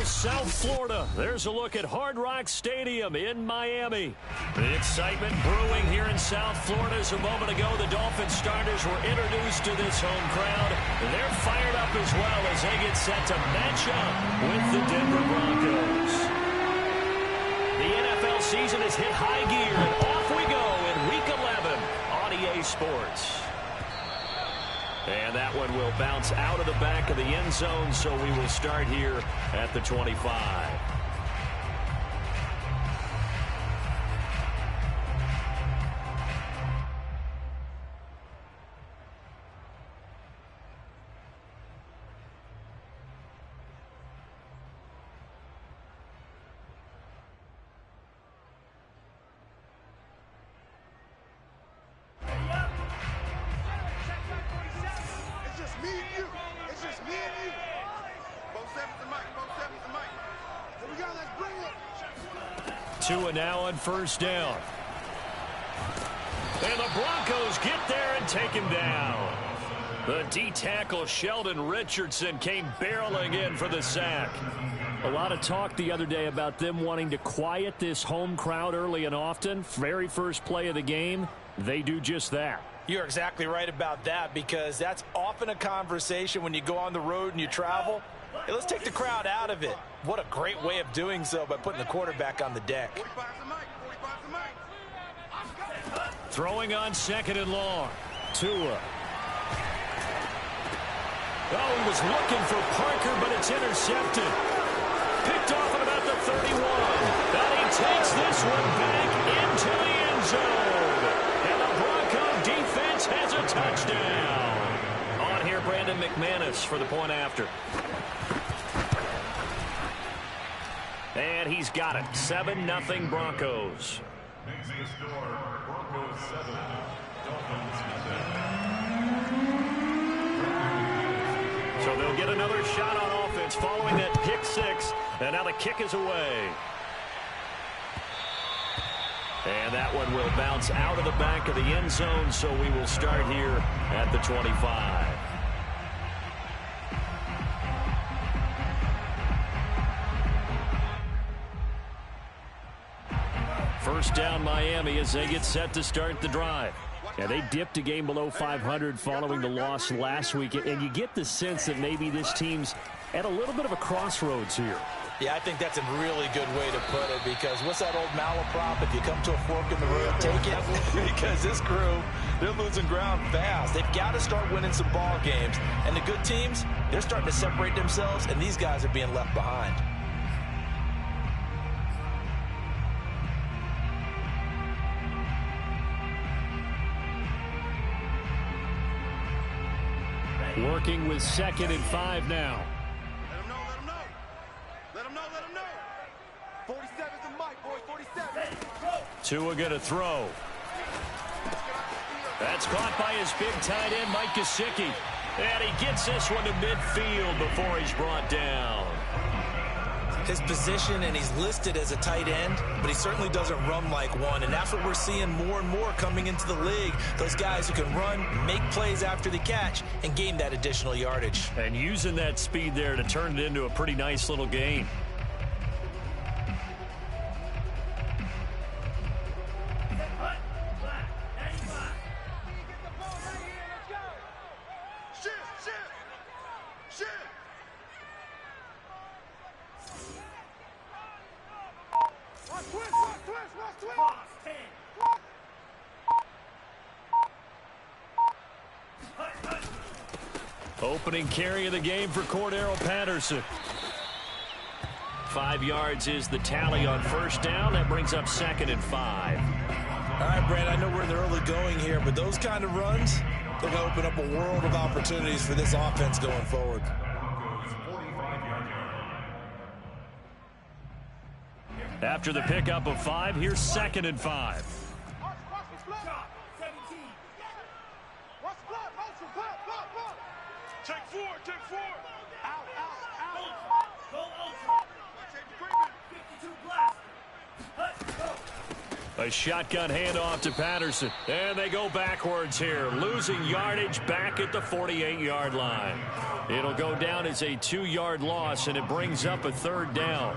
South Florida. There's a look at Hard Rock Stadium in Miami. The excitement brewing here in South Florida. As a moment ago, the Dolphins starters were introduced to this home crowd. They're fired up as well as they get set to match up with the Denver Broncos. The NFL season has hit high gear, and off we go in Week 11 on EA Sports. And that one will bounce out of the back of the end zone, so we will start here at the 25. Tua now on first down. And the Broncos get there and take him down. The D-tackle Sheldon Richardson came barreling in for the sack. A lot of talk the other day about them wanting to quiet this home crowd early and often. Very first play of the game, they do just that. You're exactly right about that, because that's often a conversation when you go on the road and you travel. Hey, let's take the crowd out of it. What a great way of doing so by putting the quarterback on the deck. Throwing on second and long. Tua. Oh, he was looking for Parker, but it's intercepted. Picked off at about the 31. And he takes this one back into the end zone. And the Bronco defense has a touchdown. On here, Brandon McManus for the point after. And he's got it. 7-0 Broncos. Makes the score Broncos 7, Dolphins 0. So they'll get another shot on offense following that pick six. And now the kick is away. And that one will bounce out of the back of the end zone, so we will start here at the 25. First down Miami as they get set to start the drive. Yeah, they dipped a game below 500 following the loss last week, and you get the sense that maybe this team's at a little bit of a crossroads here. Yeah, I think that's a really good way to put it, because what's that old malaprop? If you come to a fork in the road, take it. Because this crew, they're losing ground fast. They've got to start winning some ball games. And the good teams, they're starting to separate themselves, and these guys are being left behind. Working with 2nd and 5 now. Let him know, let him know. Let him know, let him know. 47's the mic, boys, 47. Tua gonna throw. That's caught by his big tight end, Mike Gesicki. And he gets this one to midfield before he's brought down. His position, and he's listed as a tight end, but he certainly doesn't run like one, and that's what we're seeing more and more coming into the league. Those guys who can run, make plays after the catch, and gain that additional yardage. And using that speed there to turn it into a pretty nice little gain. Opening carry of the game for Cordero Patterson. 5 yards is the tally on first down. That brings up 2nd and 5. All right, Brad, I know we're in the early going here, but those kind of runs, they're going to open up a world of opportunities for this offense going forward. After the pickup of 5, here's 2nd and 5. Take four. Out. Go ultra. 52 blast. A shotgun handoff to Patterson. And they go backwards here, losing yardage back at the 48-yard line. It'll go down as a 2-yard loss, and it brings up a 3rd down.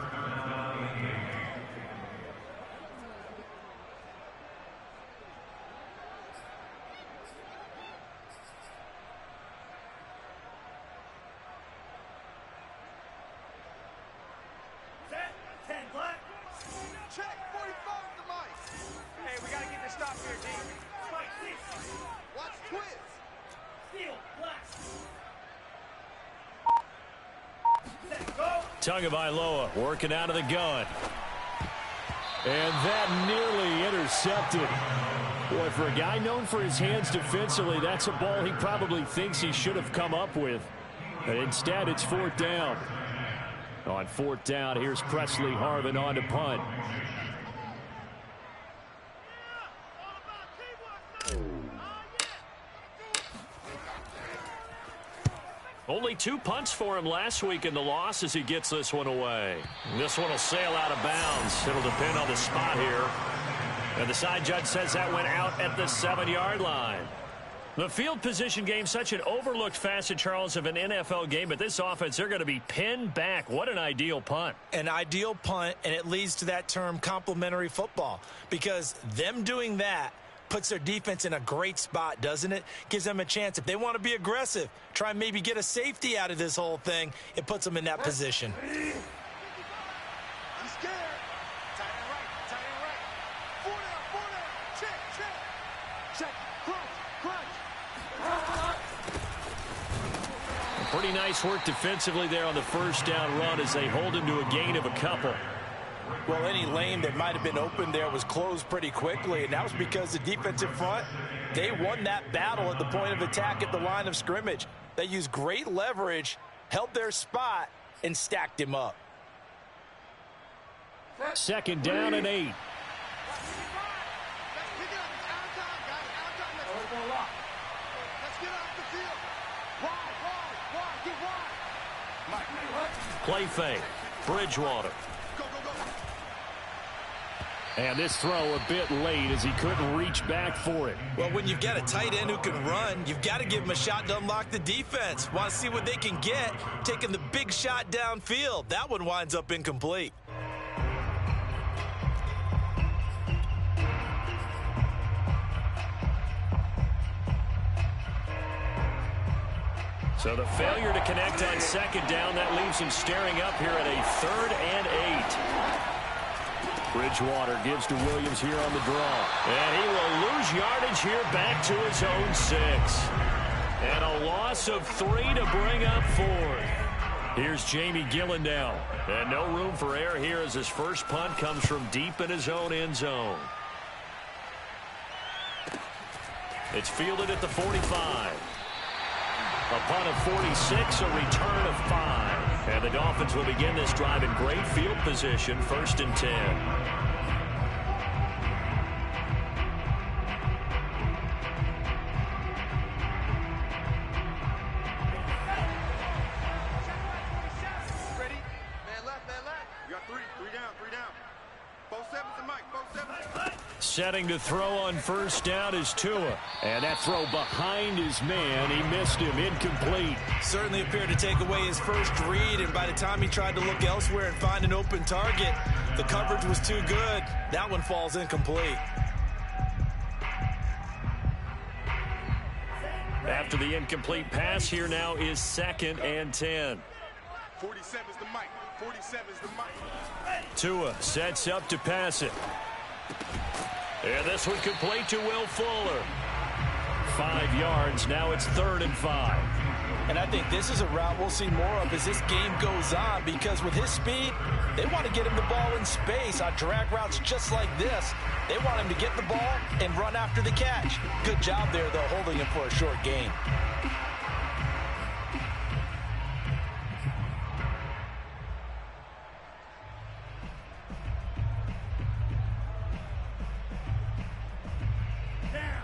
Tagovailoa working out of the gun. And that nearly intercepted. Boy, for a guy known for his hands defensively, that's a ball he probably thinks he should have come up with. But instead, it's 4th down. On 4th down, here's Presley Harvin on to punt. Only 2 punts for him last week in the loss as he gets this one away. This one will sail out of bounds. It'll depend on the spot here. And the side judge says that went out at the 7-yard line. The field position game, such an overlooked facet, Charles, of an NFL game. But this offense, they're going to be pinned back. What an ideal punt. An ideal punt, and it leads to that term complementary football. Because them doing that puts their defense in a great spot, doesn't it? Gives them a chance. If they want to be aggressive, try and maybe get a safety out of this whole thing, it puts them in that position. He's scared. Tight end right. 4 down. Check. Crunch. Pretty nice work defensively there on the 1st down run as they hold him to a gain of a couple. Well, any lane that might have been open there was closed pretty quickly, and that was because the defensive front, they won that battle at the point of attack at the line of scrimmage. They used great leverage, held their spot, and stacked him up. 2nd down and 8. Let's pick it up. It's out of time, guys. Let's get off the field. Wide. Get wide. Play fake. Bridgewater. Go. And this throw a bit late as he couldn't reach back for it. Well, when you've got a tight end who can run, you've got to give him a shot to unlock the defense. Want to see what they can get, taking the big shot downfield. That one winds up incomplete. So the failure to connect on 2nd down, that leaves him staring up here at a 3rd and 8. Bridgewater gives to Williams here on the draw. And he will lose yardage here back to his own 6. And a loss of 3 to bring up 4th. Here's Jamie Gillen now. And no room for error here as his first punt comes from deep in his own end zone. It's fielded at the 45. A punt of 46, a return of 5. And the Dolphins will begin this drive in great field position, 1st and 10. Ready? Man left. You got 3 down. 4-7's the mic. 4-7. Setting to throw on 1st down is Tua. And that throw behind his man. He missed him. Incomplete. Certainly appeared to take away his first read, and by the time he tried to look elsewhere and find an open target, the coverage was too good. That one falls incomplete. After the incomplete pass, here now is 2nd and 10. 47's the mic. 47's the mic. Tua sets up to pass it. And this one complete to Will Fuller. 5 yards. Now it's 3rd and 5. And I think this is a route we'll see more of as this game goes on, because with his speed, they want to get him the ball in space on drag routes just like this. They want him to get the ball and run after the catch. Good job there, though, holding him for a short gain.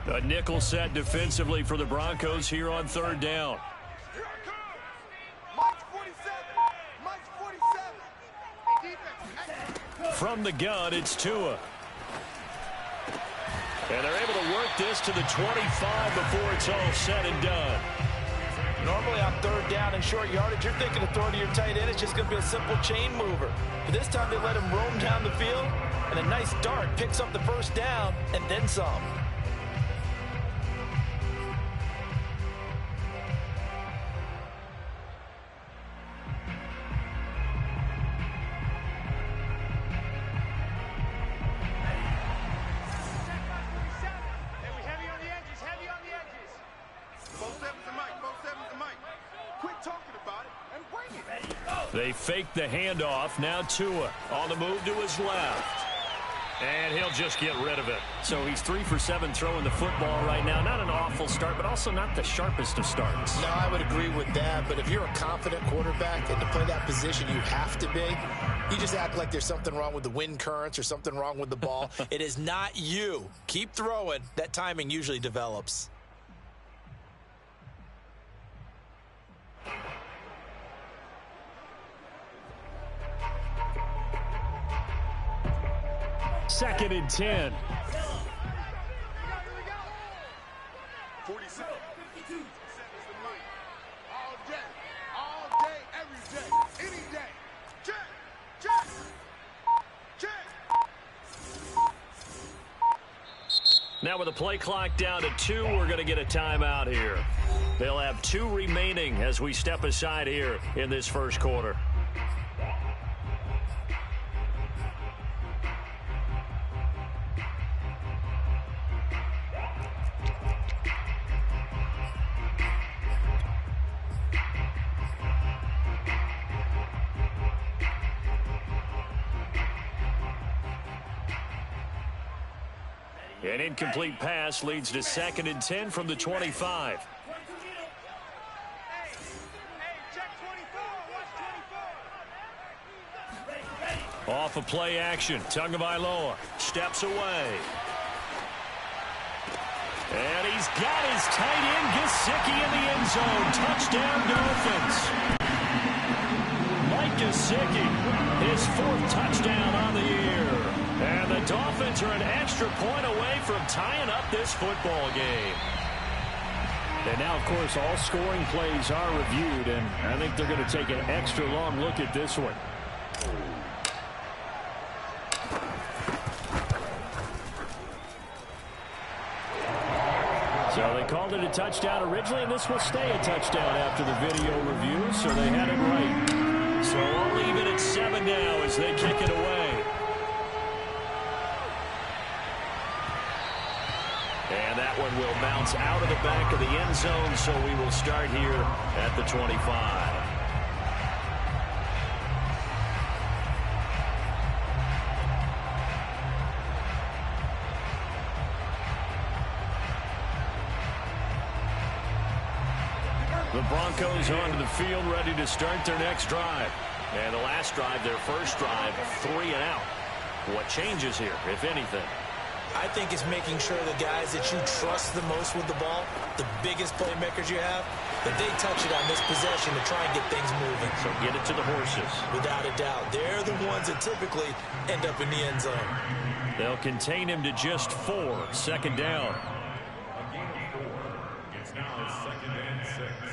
A nickel set defensively for the Broncos here on 3rd down. Here I come. Mike's 47. Hey, defense. Hey. From the gun, it's Tua. And they're able to work this to the 25 before it's all said and done. Normally on third down and short yardage, you're thinking of throwing to your tight end. It's just going to be a simple chain mover. But this time they let him roam down the field, and a nice dart picks up the first down and then some. They fake the handoff. Now Tua on the move to his left. And he'll just get rid of it. So he's 3 for 7 throwing the football right now. Not an awful start, but also not the sharpest of starts. No, I would agree with that. But if you're a confident quarterback and to play that position you have to be, you just act like there's something wrong with the wind currents or something wrong with the ball. It is not you. Keep throwing. That timing usually develops. Second and 10. 47. All day, every day, any day. Check, check, check. Now with the play clock down to 2, we're going to get a timeout here. They'll have 2 remaining as we step aside here in this first quarter. An incomplete pass leads to second and 10 from the 25. Off of play action. Tagovailoa steps away. And he's got his tight end Gesicki in the end zone. Touchdown Dolphins. Mike Gesicki, his 4th touchdown on the year. And the Dolphins are an extra point away from tying up this football game. And now, of course, all scoring plays are reviewed, and I think they're going to take an extra long look at this one. So they called it a touchdown originally, and this will stay a touchdown after the video review, so they had it right. So all even at 7 now as they kick it away. And that one will bounce out of the back of the end zone, so we will start here at the 25. The Broncos onto the field, ready to start their next drive. And the last drive, their first drive, 3 and out. What changes here, if anything? I think it's making sure the guys that you trust the most with the ball, the biggest playmakers you have, that they touch it on this possession to try and get things moving. So get it to the horses. Without a doubt. They're the ones that typically end up in the end zone. They'll contain him to just 4. Second down. A gain of 4. It's now 2nd and 6.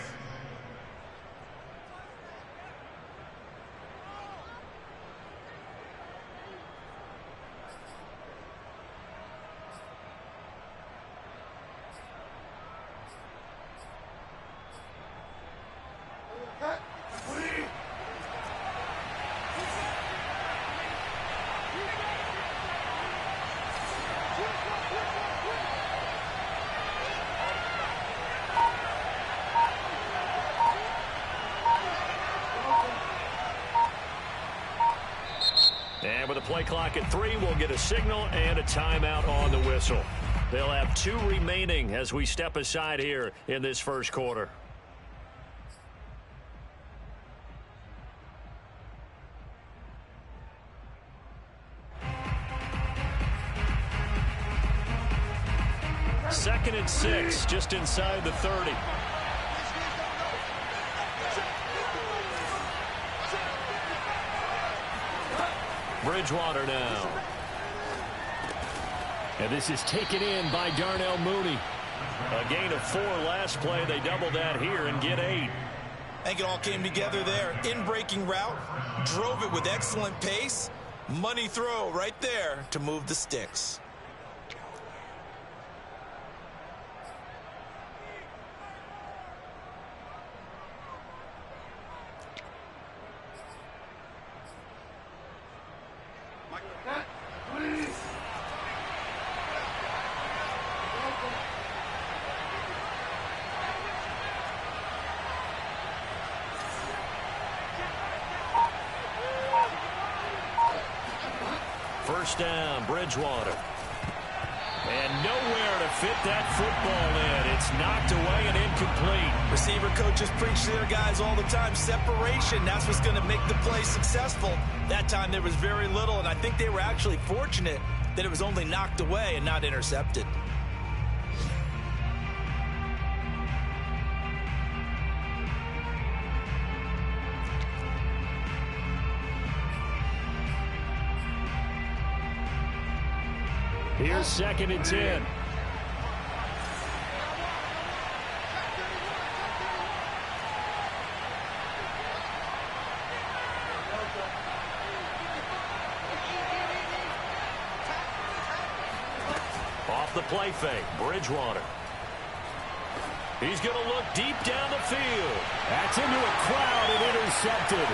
And with a play clock at 3, we'll get a signal and a timeout on the whistle. They'll have 2 remaining as we step aside here in this first quarter. Second and 6, just inside the 30. Bridgewater now. And this is taken in by Darnell Mooney. A gain of 4 last play. They double that here and get 8. I think it all came together there. In-breaking route, drove it with excellent pace. Money throw right there to move the sticks. First down, Bridgewater. And nowhere to fit that football in. It's knocked away and incomplete. Receiver coaches preach to their guys all the time. Separation, that's what's going to make the play successful. That time there was very little, and I think they were actually fortunate that it was only knocked away and not intercepted. Here's 2nd and 10. Off the play fake, Bridgewater. He's going to look deep down the field. That's into a crowd and intercepted.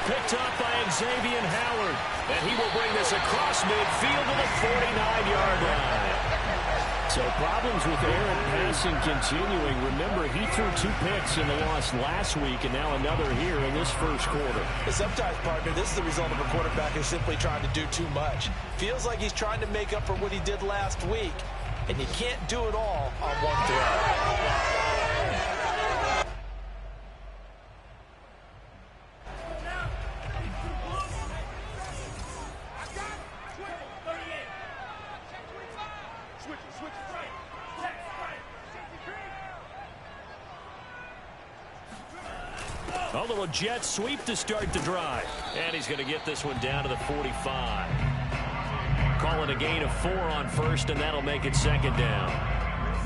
Picked up by Xavier Howard. And he will bring this across midfield to the 49-yard line. So problems with errant passing continuing. Remember, he threw 2 picks in the loss last week and now another here in this first quarter. Sometimes, partner, this is the result of a quarterback who's simply trying to do too much. Feels like he's trying to make up for what he did last week. And you can't do it all on one throw. A little jet sweep to start the drive. And he's going to get this one down to the 45. Calling a gain of 4 on first, and that'll make it 2nd down.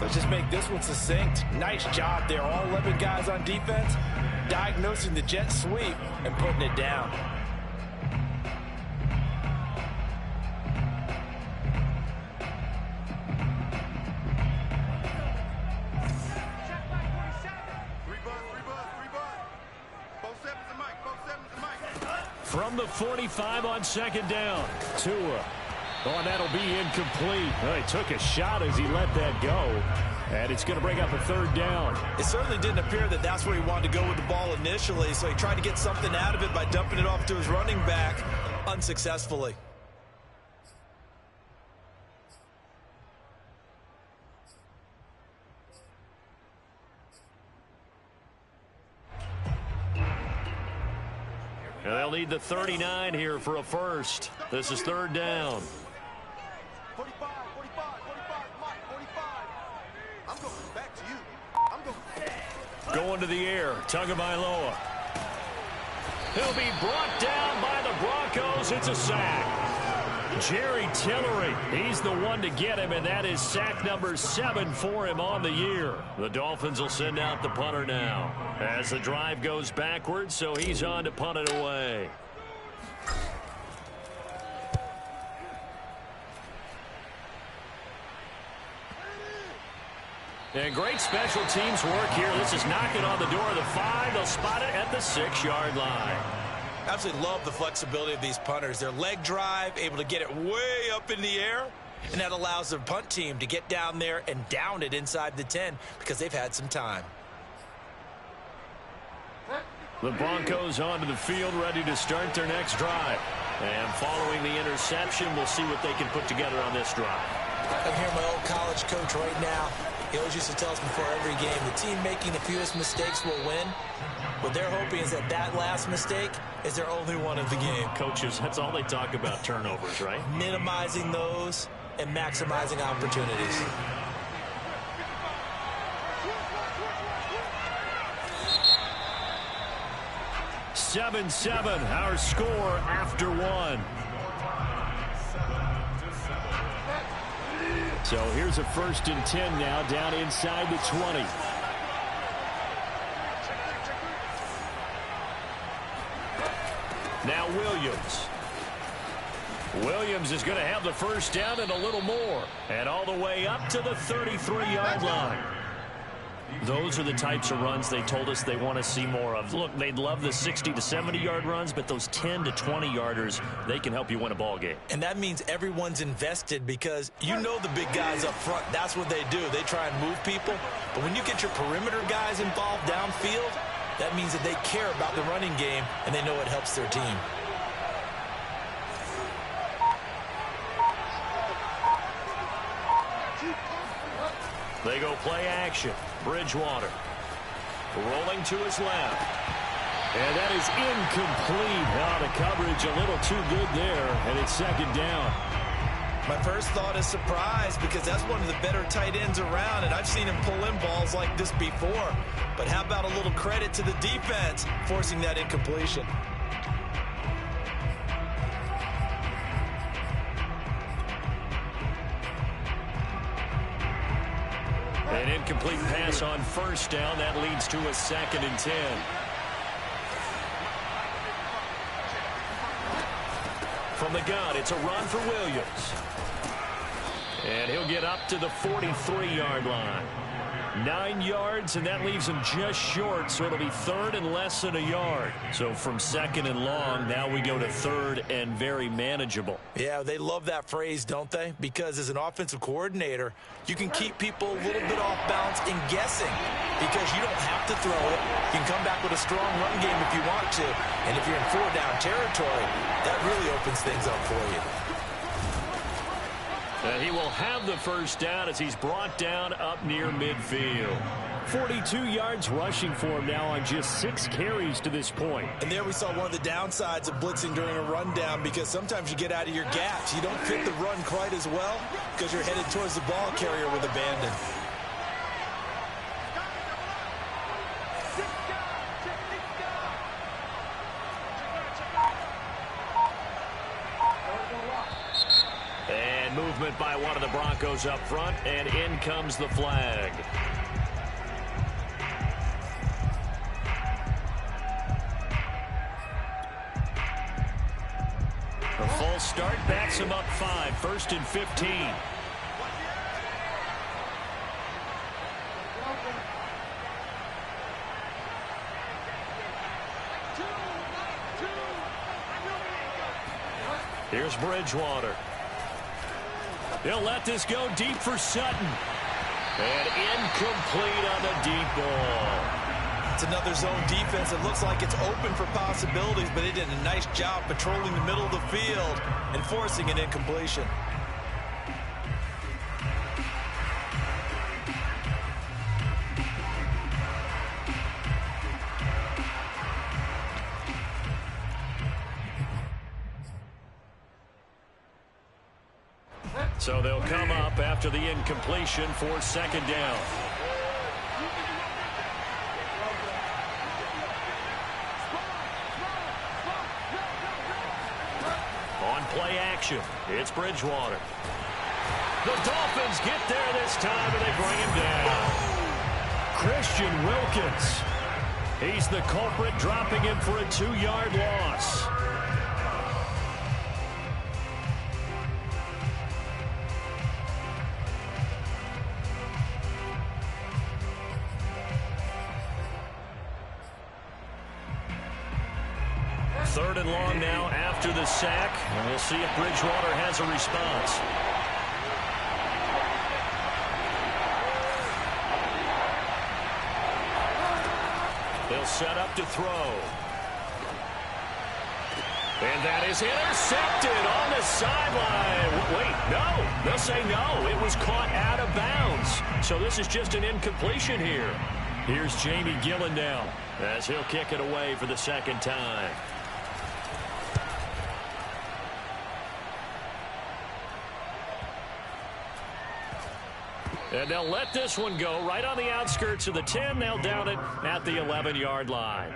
Let's just make this one succinct. Nice job there. All 11 guys on defense diagnosing the jet sweep and putting it down. From the 45 on 2nd down. Tua. Oh, that'll be incomplete. Oh, he took a shot as he let that go. And it's going to bring up a 3rd down. It certainly didn't appear that that's where he wanted to go with the ball initially, so he tried to get something out of it by dumping it off to his running back unsuccessfully. They'll need the 39 here for a first. This is 3rd down. 45, 45, 45, Mike, 45. I'm going back to you. Going to the air, Tagovailoa. He'll be brought down by the Broncos. It's a sack. Jerry Tillery, he's the one to get him, and that is sack number 7 for him on the year. The Dolphins will send out the punter now as the drive goes backwards, so he's on to punt it away. And great special teams work here. This is knocking on the door of the 5. They'll spot it at the 6-yard line. Absolutely love the flexibility of these punters. Their leg drive, able to get it way up in the air, and that allows their punt team to get down there and down it inside the 10 because they've had some time. The Broncos onto the field, ready to start their next drive. And following the interception, we'll see what they can put together on this drive. I'm hearing my old college coach right now. He always used to tell us before every game, the team making the fewest mistakes will win. What they're hoping is that that last mistake is their only one of the game. Coaches, that's all they talk about, turnovers, right? Minimizing those and maximizing opportunities. Seven, our score after 1. So here's a 1st and 10 now down inside the 20. Now Williams. Williams is going to have the 1st down and a little more. And all the way up to the 33-yard line. Those are the types of runs they told us they want to see more of. Look, they'd love the 60 to 70-yard runs, but those 10 to 20-yarders, they can help you win a ball game. And that means everyone's invested because you know the big guys up front. That's what they do. They try and move people. But when you get your perimeter guys involved downfield, that means that they care about the running game and they know it helps their team. They go play action. Bridgewater rolling to his left. And that is incomplete. Now the coverage a little too good there, and it's 2nd down. My first thought is surprise because that's one of the better tight ends around, and I've seen him pull in balls like this before. But how about a little credit to the defense forcing that incompletion? An incomplete pass on 1st down. That leads to a 2nd and 10. From the gun, it's a run for Williams. And he'll get up to the 43-yard line. 9 yards, and that leaves him just short, so it'll be 3rd and less than a yard. So from 2nd and long, now we go to 3rd and very manageable. Yeah, they love that phrase, don't they? Because as an offensive coordinator, you can keep people a little bit off balance and guessing because you don't have to throw it. You can come back with a strong run game if you want to. And if you're in 4-down territory, that really opens things up for you. And he will have the 1st down as he's brought down up near midfield. 42 yards rushing for him now on just 6 carries to this point. And there we saw one of the downsides of blitzing during a rundown because sometimes you get out of your gaps. You don't fit the run quite as well because you're headed towards the ball carrier with abandon. Movement by one of the Broncos up front, and in comes the flag. A full start backs him up 5, 1st and 15. Here's Bridgewater. He'll let this go deep for Sutton. And incomplete on the deep ball. It's another zone defense. It looks like it's open for possibilities, but they did a nice job patrolling the middle of the field and forcing an incompletion. So they'll come up after the incompletion for 2nd down. On play action, it's Bridgewater. The Dolphins get there this time, and they bring him down. Christian Wilkins. He's the culprit, dropping him for a 2-yard loss. Third and long now after the sack. And we'll see if Bridgewater has a response. He'll set up to throw. And that is intercepted on the sideline. Wait, no. They'll say no. It was caught out of bounds. So this is just an incompletion here. Here's Jamie Gillen now as he'll kick it away for the 2nd time. And they'll let this one go right on the outskirts of the 10. They'll down it at the 11-yard line.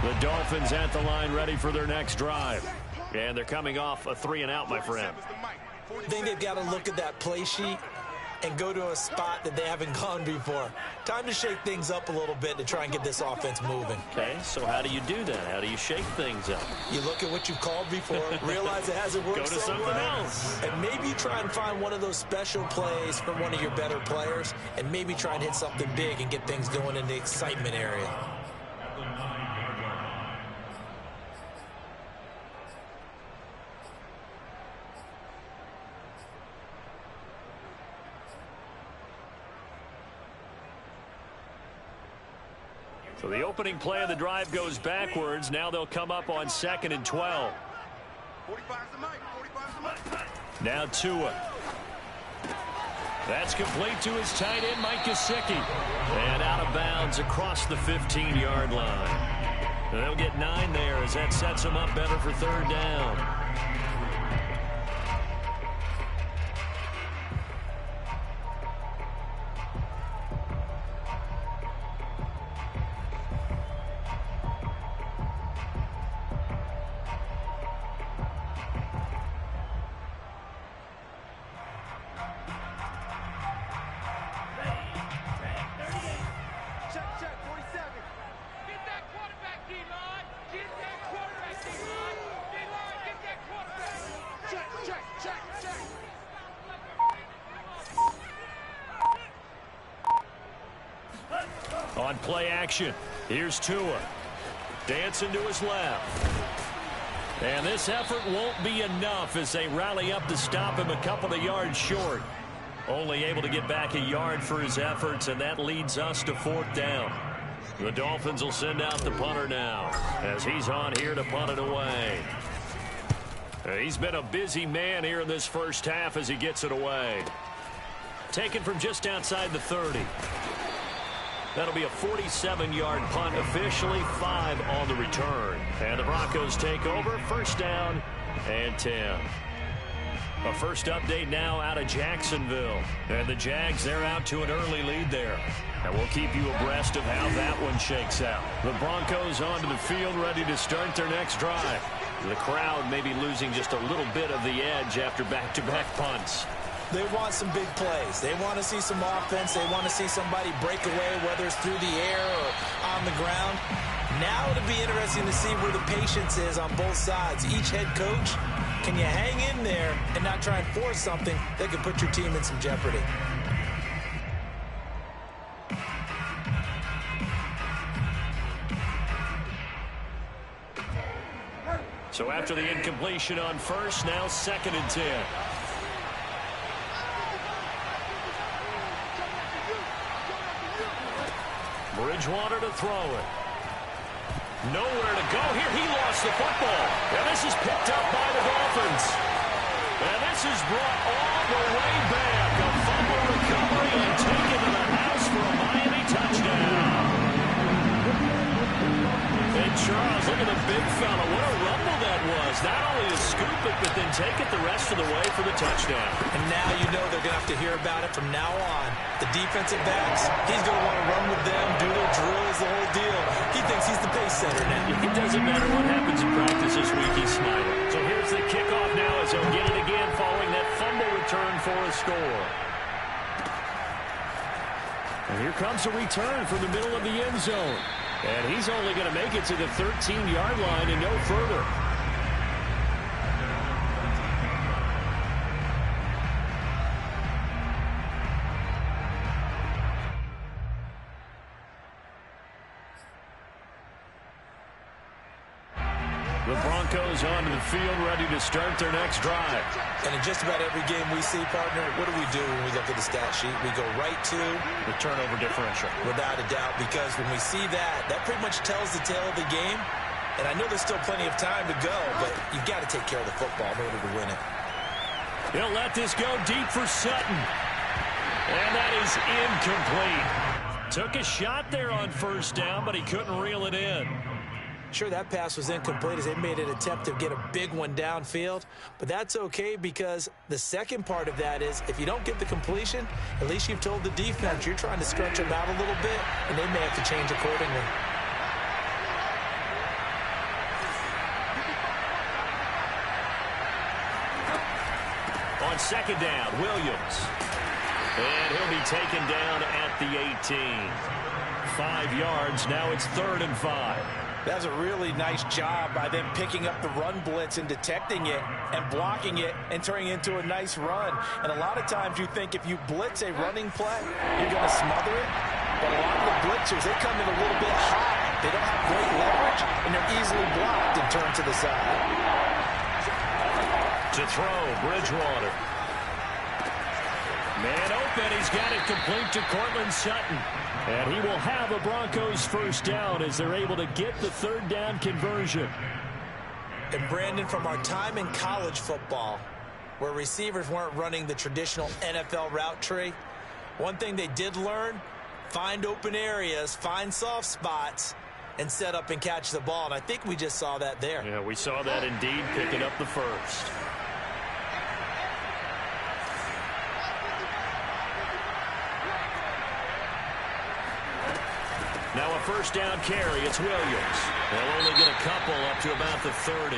The Dolphins at the line ready for their next drive. And they're coming off a 3-and-out, my friend. I think they've got to look at that play sheet and go to a spot that they haven't gone before. Time to shake things up a little bit to try and get this offense moving. Okay, so how do you do that? How do you shake things up? You look at what you've called before, realize it hasn't worked Go to so something well, else. and maybe try and find one of those special plays from one of your better players, and maybe try and hit something big and get things going in the excitement area. So the opening play of the drive goes backwards. Now they'll come up on 2nd and 12. 45's the mic. 45's the mic. Now Tua. That's complete to his tight end, Mike Gesicki. And out of bounds across the 15-yard line. They'll get 9 there as that sets them up better for 3rd down. On play action, here's Tua. Dancing to his left. And this effort won't be enough as they rally up to stop him a couple of yards short. Only able to get back a yard for his efforts, and that leads us to 4th down. The Dolphins will send out the punter now as he's on here to punt it away. He's been a busy man here in this first half as he gets it away. Taken from just outside the 30. That'll be a 47-yard punt, officially 5 on the return. And the Broncos take over, 1st down and 10. A first update now out of Jacksonville. And the Jags, they're out to an early lead there. And we'll keep you abreast of how that one shakes out. The Broncos onto the field, ready to start their next drive. The crowd may be losing just a little bit of the edge after back-to-back punts. They want some big plays. They want to see some offense. They want to see somebody break away, whether it's through the air or on the ground. Now it'll be interesting to see where the patience is on both sides. Each head coach, can you hang in there and not try and force something that could put your team in some jeopardy? So after the incompletion on first, now 2nd and 10. Bridgewater to throw it. Nowhere to go here. He lost the football. And this is picked up by the Dolphins. And this is brought all the way back. A fumble recovery and taken to the house for a Miami touchdown. And Charles, look at the big fella. What a rumble that was. Not only to scoop it, but then take it the rest of the way for the touchdown. And now you know they're going to have to hear about it from now on. The defensive backs, he's going to want to run with them, do their drills, the whole deal. He thinks he's the pace setter now. It doesn't matter what happens in practice this week, he's smiling. So here's the kickoff now as he'll get it again following that fumble return for a score. And here comes a return from the middle of the end zone. And he's only going to make it to the 13-yard line and no further. The Broncos onto the field, ready to start their next drive. And in just about every game we see, partner, what do we do when we look at the stat sheet? We go right to the turnover differential. Without a doubt, because when we see that, that pretty much tells the tale of the game. And I know there's still plenty of time to go, but you've got to take care of the football in order to win it. He'll let this go deep for Sutton. And that is incomplete. Took a shot there on first down, but he couldn't reel it in. Sure, that pass was incomplete as they made an attempt to get a big one downfield, but that's okay because the second part of that is if you don't get the completion, at least you've told the defense you're trying to stretch them out a little bit, and they may have to change accordingly. on second down, Williams. And he'll be taken down at the 18. 5 yards. Now it's 3rd and 5. That's a really nice job by them picking up the run blitz and detecting it and blocking it and turning it into a nice run. And a lot of times you think if you blitz a running play, you're going to smother it. But a lot of the blitzers, they come in a little bit high. They don't have great leverage, and they're easily blocked and turned to the side. To throw, Bridgewater. Man open, he's got it complete to Cortland Sutton. And he will have a Broncos first down as they're able to get the 3rd down conversion. And Brandon, from our time in college football, where receivers weren't running the traditional NFL route tree, one thing they did learn, find open areas, find soft spots, and set up and catch the ball. And I think we just saw that there. Yeah, we saw that indeed, picking up the first. Now a first down carry. It's Williams. They'll only get a couple up to about the 30.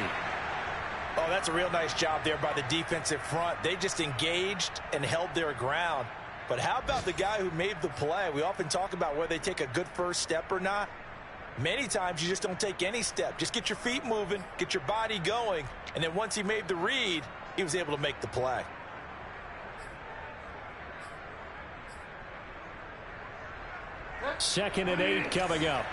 Oh, that's a real nice job there by the defensive front. They just engaged and held their ground. But how about the guy who made the play? We often talk about whether they take a good first step or not. Many times you just don't take any step. Just get your feet moving, get your body going, and then once he made the read, he was able to make the play. Second and 8 coming up.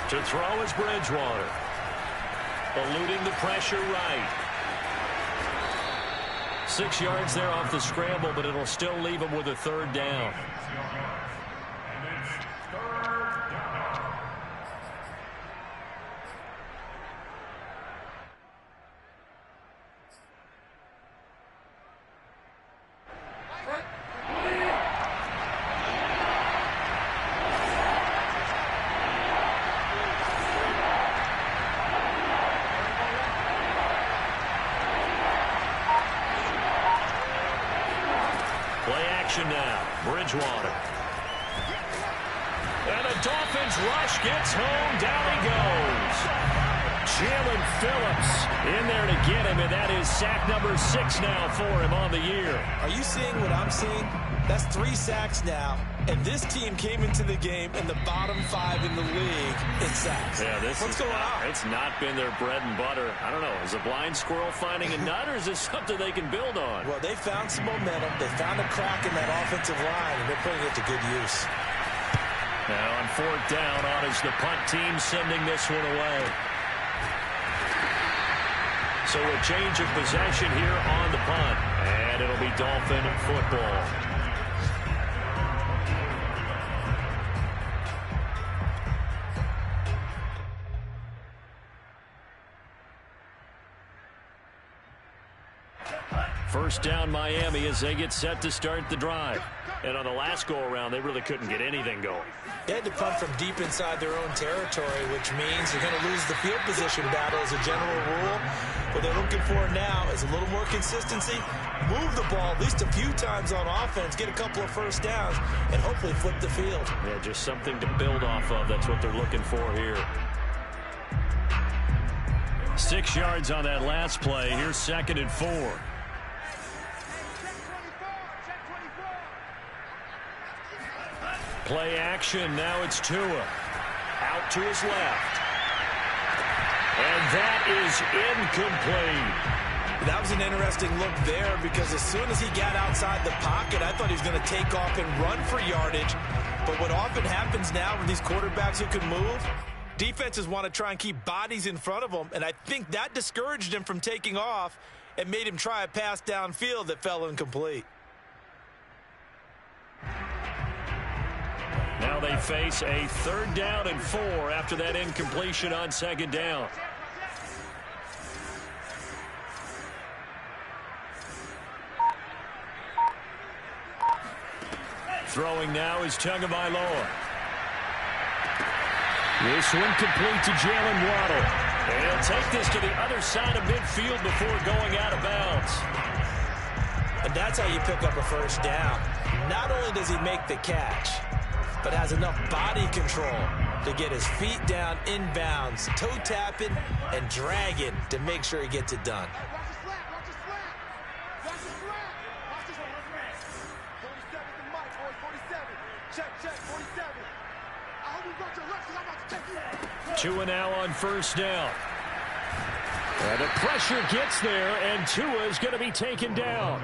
To throw is Bridgewater. Eluding the pressure right. 6 yards there off the scramble, but it'll still leave him with a 3rd down. Now, Bridgewater. And the Dolphins rush gets home. Down he goes. Jalen Phillips in there to get him, and that is sack number 6 now for him on the year. Are you seeing what I'm seeing? That's 3 sacks now, and this team came into the game in the bottom 5 in the league in sacks. Yeah, What's going on? It's not been their bread and butter. I don't know. Is a blind squirrel finding a nut, or is this something they can build on? Well, they found some momentum. They found a crack in that offensive line, and they're putting it to good use. Now on 4th down, on is the punt team sending this one away. So a change of possession here on the punt, and it'll be Dolphin football. First down Miami as they get set to start the drive. And on the last go-around, they really couldn't get anything going. They had to punt from deep inside their own territory, which means you're going to lose the field position battle as a general rule. What they're looking for now is a little more consistency, move the ball at least a few times on offense, get a couple of first downs, and hopefully flip the field. Yeah, just something to build off of. That's what they're looking for here. 6 yards on that last play. Here's 2nd and 4. Play action. Now it's Tua. Out to his left. And that is incomplete. That was an interesting look there because as soon as he got outside the pocket, I thought he was going to take off and run for yardage. But what often happens now with these quarterbacks who can move, defenses want to try and keep bodies in front of them, and I think that discouraged him from taking off and made him try a pass downfield that fell incomplete. Now they face a 3rd down and 4 after that incompletion on 2nd down. Throwing now is Tagovailoa. This one complete to Jalen Waddle. And he'll take this to the other side of midfield before going out of bounds. And that's how you pick up a first down. Not only does he make the catch, but has enough body control to get his feet down inbounds, toe tapping and dragging to make sure he gets it done. Watch the slap, watch the slap. Watch the slap. Watch the slap. 47 is the mic, boys, 47. Check, 47. I hope you got your left, because I'm about to take you. Tua now on first down. And the pressure gets there, and Tua is going to be taken down.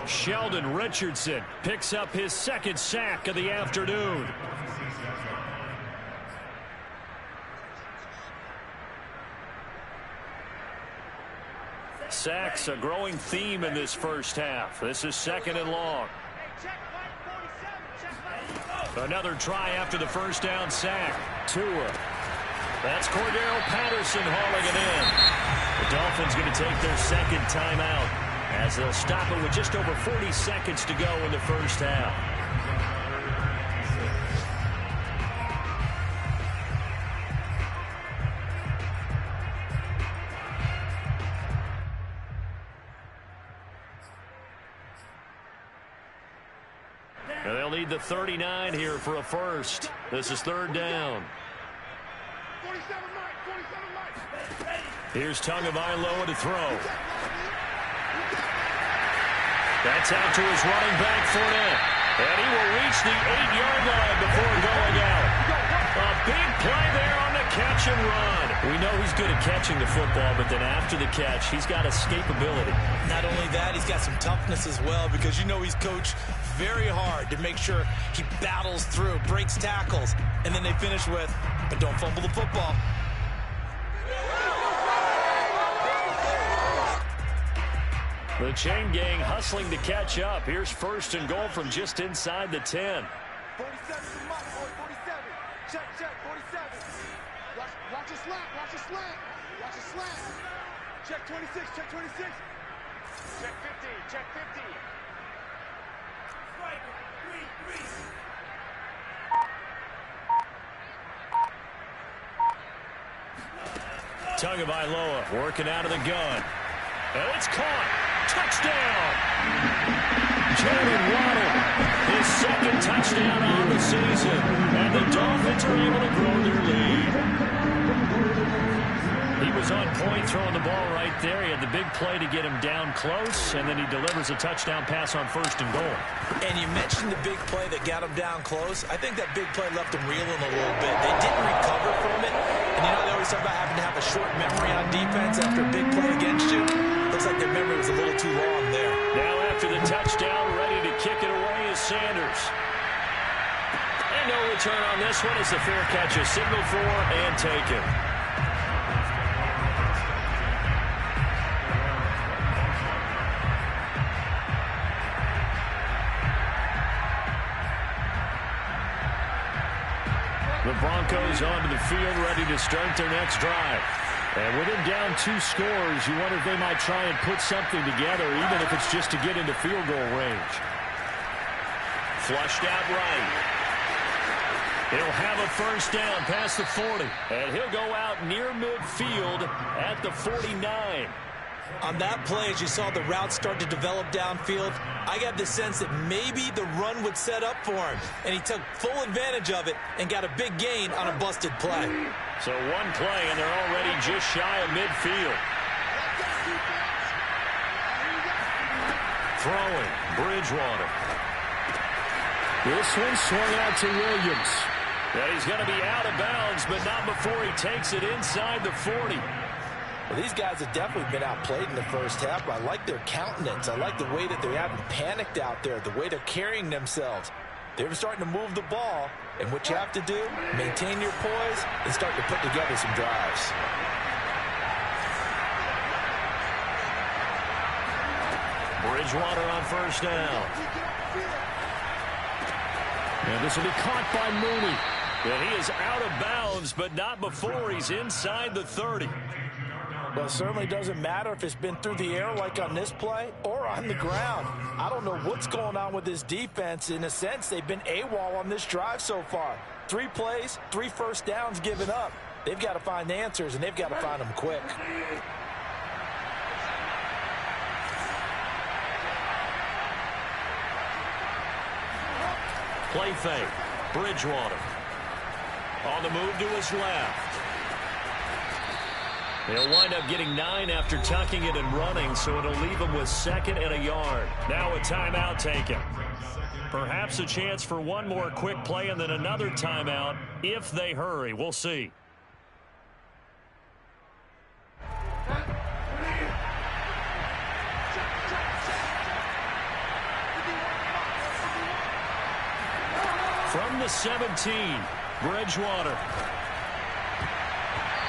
Sheldon Richardson picks up his second sack of the afternoon. Sacks a growing theme in this first half. This is second and long. Another try after the first down sack. Tua. That's Cordero Patterson hauling it in. The Dolphins going to take their second timeout as they'll stop it with just over 40 seconds to go in the first half. And they'll need the 39 here for a first. This is third down. 47 Mike. Here's Tagovailoa to throw. That's out to his running back, Fournette. And he will reach the 8-yard line before going out. A big play there on the catch and run. We know he's good at catching the football, but then after the catch, he's got escapability. Not only that, he's got some toughness as well, because you know he's coached very hard to make sure he battles through, breaks tackles, and then they finish with, but don't fumble the football. The chain gang hustling to catch up. Here's first and goal from just inside the 10. 47 is the mic, boys, 47. Check, 47. Watch the slap, watch the slap. Watch the slap. Check 26, check 26. Check 50, check 50. Tagovailoa working out of the gun. And it's caught. Touchdown! Jalen Waddle, his second touchdown on the season. And the Dolphins are able to grow their lead. He was on point throwing the ball right there. He had the big play to get him down close, and then he delivers a touchdown pass on first and goal. And you mentioned the big play that got him down close. I think that big play left him reeling a little bit. They didn't recover from it. And you know, they always talk about having to have a short memory on defense after a big play against you. Looks like their memory was a little too long there. Now after the touchdown, ready to kick it away is Sanders. And no return on this one as the fair catch is signaled for and taken. The Broncos onto the field, ready to start their next drive. And with him down 2 scores, you wonder if they might try and put something together, even if it's just to get into field goal range. Flushed out right. He'll have a first down past the 40. And he'll go out near midfield at the 49. On that play, as you saw the route start to develop downfield, I got the sense that maybe the run would set up for him. And he took full advantage of it and got a big gain on a busted play. So one play, and they're already just shy of midfield. Throwing, Bridgewater. This one swung out to Williams. Yeah, he's going to be out of bounds, but not before he takes it inside the 40. Well, these guys have definitely been outplayed in the first half, but I like their countenance. I like the way that they haven't panicked out there, the way they're carrying themselves. They're starting to move the ball, and what you have to do, maintain your poise and start to put together some drives. Bridgewater on first down. And this will be caught by Mooney. And he is out of bounds, but not before he's inside the 30. Well, it certainly doesn't matter if it's been through the air like on this play or on the ground. I don't know what's going on with this defense. In a sense, they've been AWOL on this drive so far. 3 plays, 3 first downs given up. They've got to find answers, and they've got to find them quick. Play fake. Bridgewater. On the move to his left. He'll wind up getting 9 after tucking it and running, so it'll leave him with 2nd and a yard. Now a timeout taken. Perhaps a chance for one more quick play and then another timeout if they hurry. We'll see. From the 17, Bridgewater.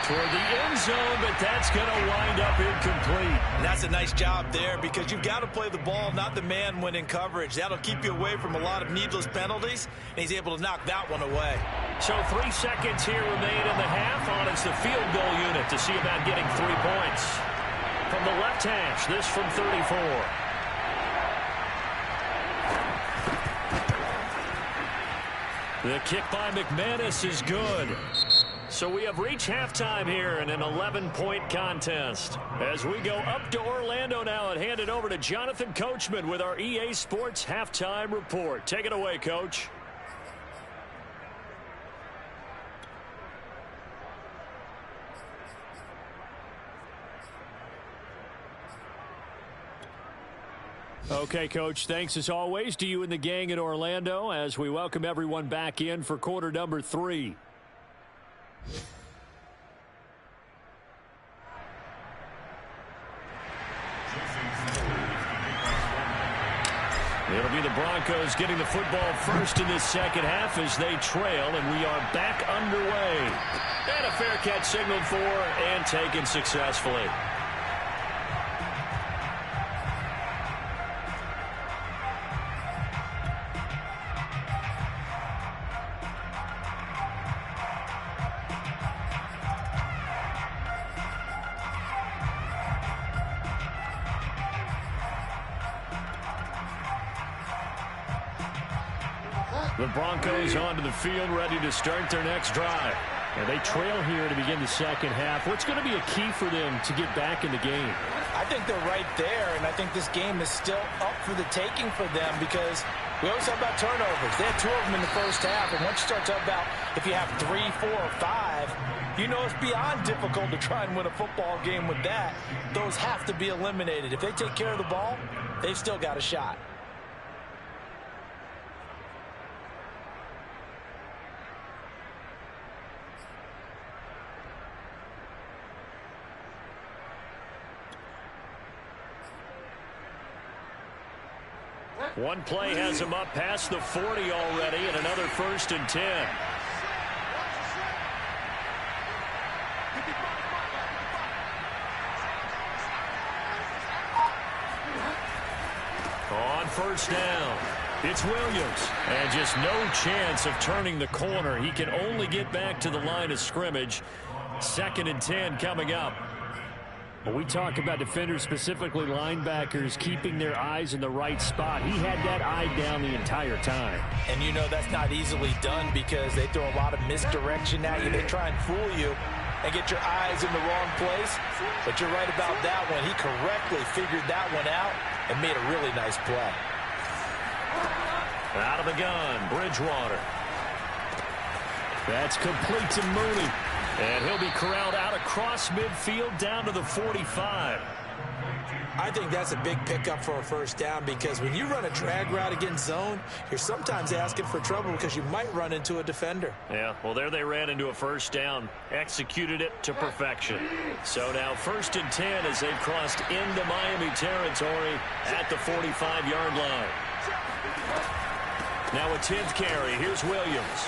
Toward the end zone, but that's going to wind up incomplete. And that's a nice job there because you've got to play the ball, not the man when in coverage. That'll keep you away from a lot of needless penalties, and he's able to knock that one away. So 3 seconds here remain in the half. On it's the field goal unit to see about getting 3 points. From the left hash, this from 34. The kick by McManus is good. So we have reached halftime here in an 11-point contest. As we go up to Orlando now and hand it over to Jonathan Coachman with our EA Sports Halftime Report. Take it away, Coach. Okay, Coach, thanks as always to you and the gang in Orlando as we welcome everyone back in for quarter number 3. It'll be the Broncos getting the football first in this second half as they trail, and we are back underway. And a fair catch signaled for and taken successfully. The Broncos onto the field, ready to start their next drive. And they trail here to begin the second half. What's going to be a key for them to get back in the game? I think they're right there, and I think this game is still up for the taking for them because we always talk about turnovers. They had 2 of them in the first half, and once you start talking about if you have 3, 4, or 5, you know it's beyond difficult to try and win a football game with that. Those have to be eliminated. If they take care of the ball, they've still got a shot. One play has him up past the 40 already, and another 1st and 10. On 1st down, it's Williams. And just no chance of turning the corner. He can only get back to the line of scrimmage. 2nd and 10 coming up. When we talk about defenders, specifically linebackers, keeping their eyes in the right spot, he had that eye down the entire time. And you know that's not easily done because they throw a lot of misdirection at you. They try and fool you and get your eyes in the wrong place. But you're right about that one. He correctly figured that one out and made a really nice play. Out of the gun, Bridgewater. That's complete to Mooney. And he'll be corralled out across midfield down to the 45. I think that's a big pickup for a 1st down because when you run a drag route against zone, you're sometimes asking for trouble because you might run into a defender. Yeah, well, there they ran into a 1st down, executed it to perfection. So now 1st and 10 as they've crossed into Miami territory at the 45-yard line. Now a 10th carry. Here's Williams.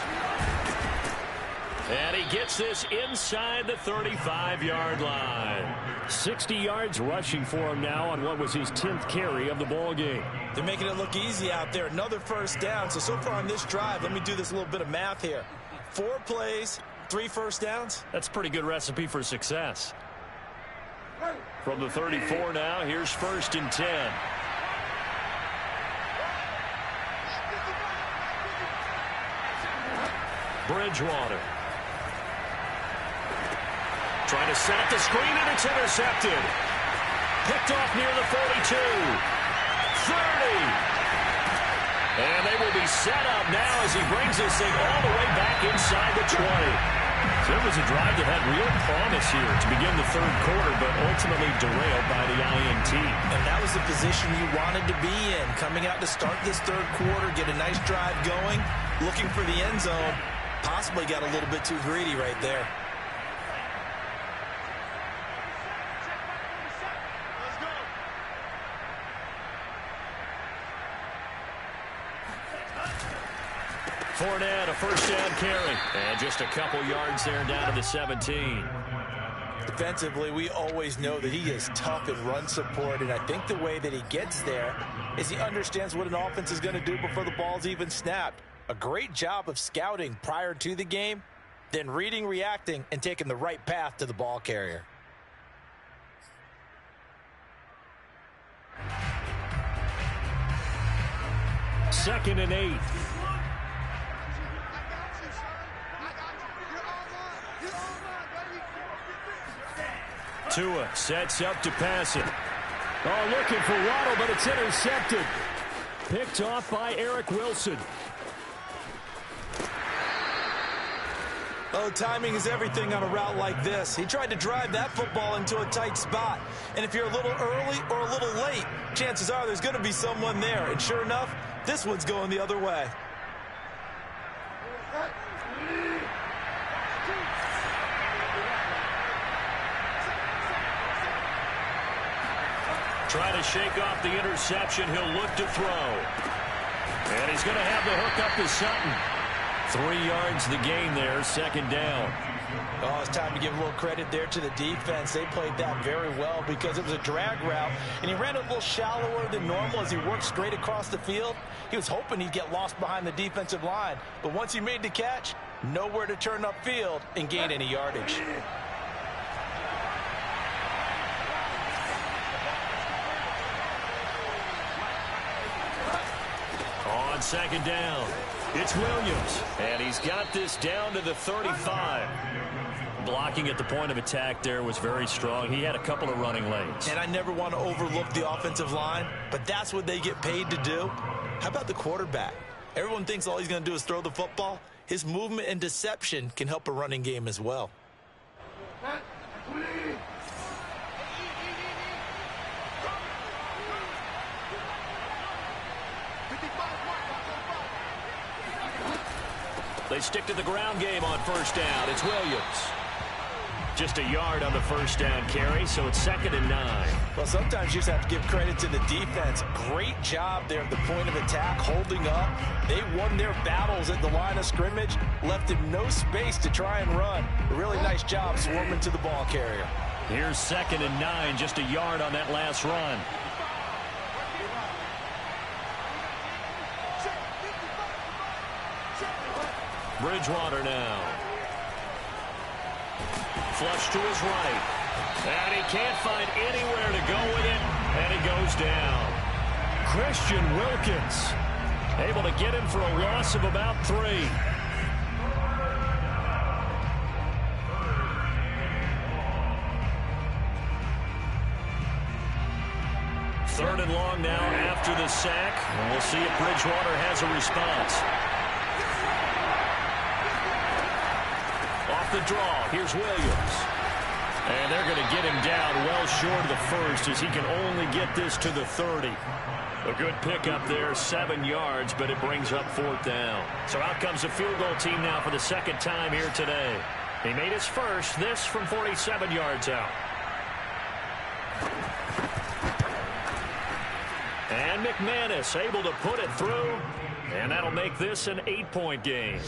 And he gets this inside the 35-yard line. 60 yards rushing for him now on what was his 10th carry of the ball game. They're making it look easy out there. Another 1st down. So far on this drive, let me do this little bit of math here. 4 plays, 3 1st downs. That's a pretty good recipe for success. From the 34 now, here's 1st and 10. Bridgewater. Trying to set up the screen, and it's intercepted. Picked off near the 42. 30. And they will be He's set up now as he brings this thing all the way back inside the 20. So it was a drive that had real promise here to begin the third quarter, but ultimately derailed by the INT. And that was the position you wanted to be in. Coming out to start this third quarter, get a nice drive going, looking for the end zone. Possibly got a little bit too greedy right there. Fournette, a first down carry. And just a couple yards there down to the 17. Defensively, we always know that he is tough in run support, and I think the way that he gets there is he understands what an offense is going to do before the ball's even snapped. A great job of scouting prior to the game, then reading, reacting, and taking the right path to the ball carrier. Second and 8. Tua sets up to pass it. Oh, looking for Waddle, but it's intercepted. Picked off by Eric Wilson. Oh, timing is everything on a route like this. He tried to drive that football into a tight spot. And if you're a little early or a little late, chances are there's going to be someone there. And sure enough, this one's going the other way. Trying to shake off the interception. He'll look to throw. And he's going to have the hook up to Sutton. 3 yards the gain there, second down. Oh, it's time to give a little credit there to the defense. They played that very well because it was a drag route, and he ran a little shallower than normal as he worked straight across the field. He was hoping he'd get lost behind the defensive line, but once he made the catch, nowhere to turn upfield and gain any yardage. On second down, it's Williams, and he's got this down to the 35. Blocking at the point of attack there was very strong. He had a couple of running lanes. And I never want to overlook the offensive line, but that's what they get paid to do. How about the quarterback? Everyone thinks all he's going to do is throw the football. His movement and deception can help a running game as well. They stick to the ground game on first down. It's Williams. Just a yard on the first down carry, so it's second and 9. Well, sometimes you just have to give credit to the defense. Great job there at the point of attack, holding up. They won their battles at the line of scrimmage, left him no space to try and run. A really nice job swarming to the ball carrier. Here's second and 9, just a yard on that last run. Bridgewater now. Flush to his right. And he can't find anywhere to go with it. And he goes down. Christian Wilkins able to get him for a loss of about 3. Third and long now after the sack. And we'll see if Bridgewater has a response. Off the draw, here's Williams. And they're going to get him down well short of the first as he can only get this to the 30. A good pickup there, 7 yards, but it brings up 4th down. So out comes the field goal team now for the second time here today. He made his first, this from 47 yards out. And McManus able to put it through, and that'll make this an 8-point game.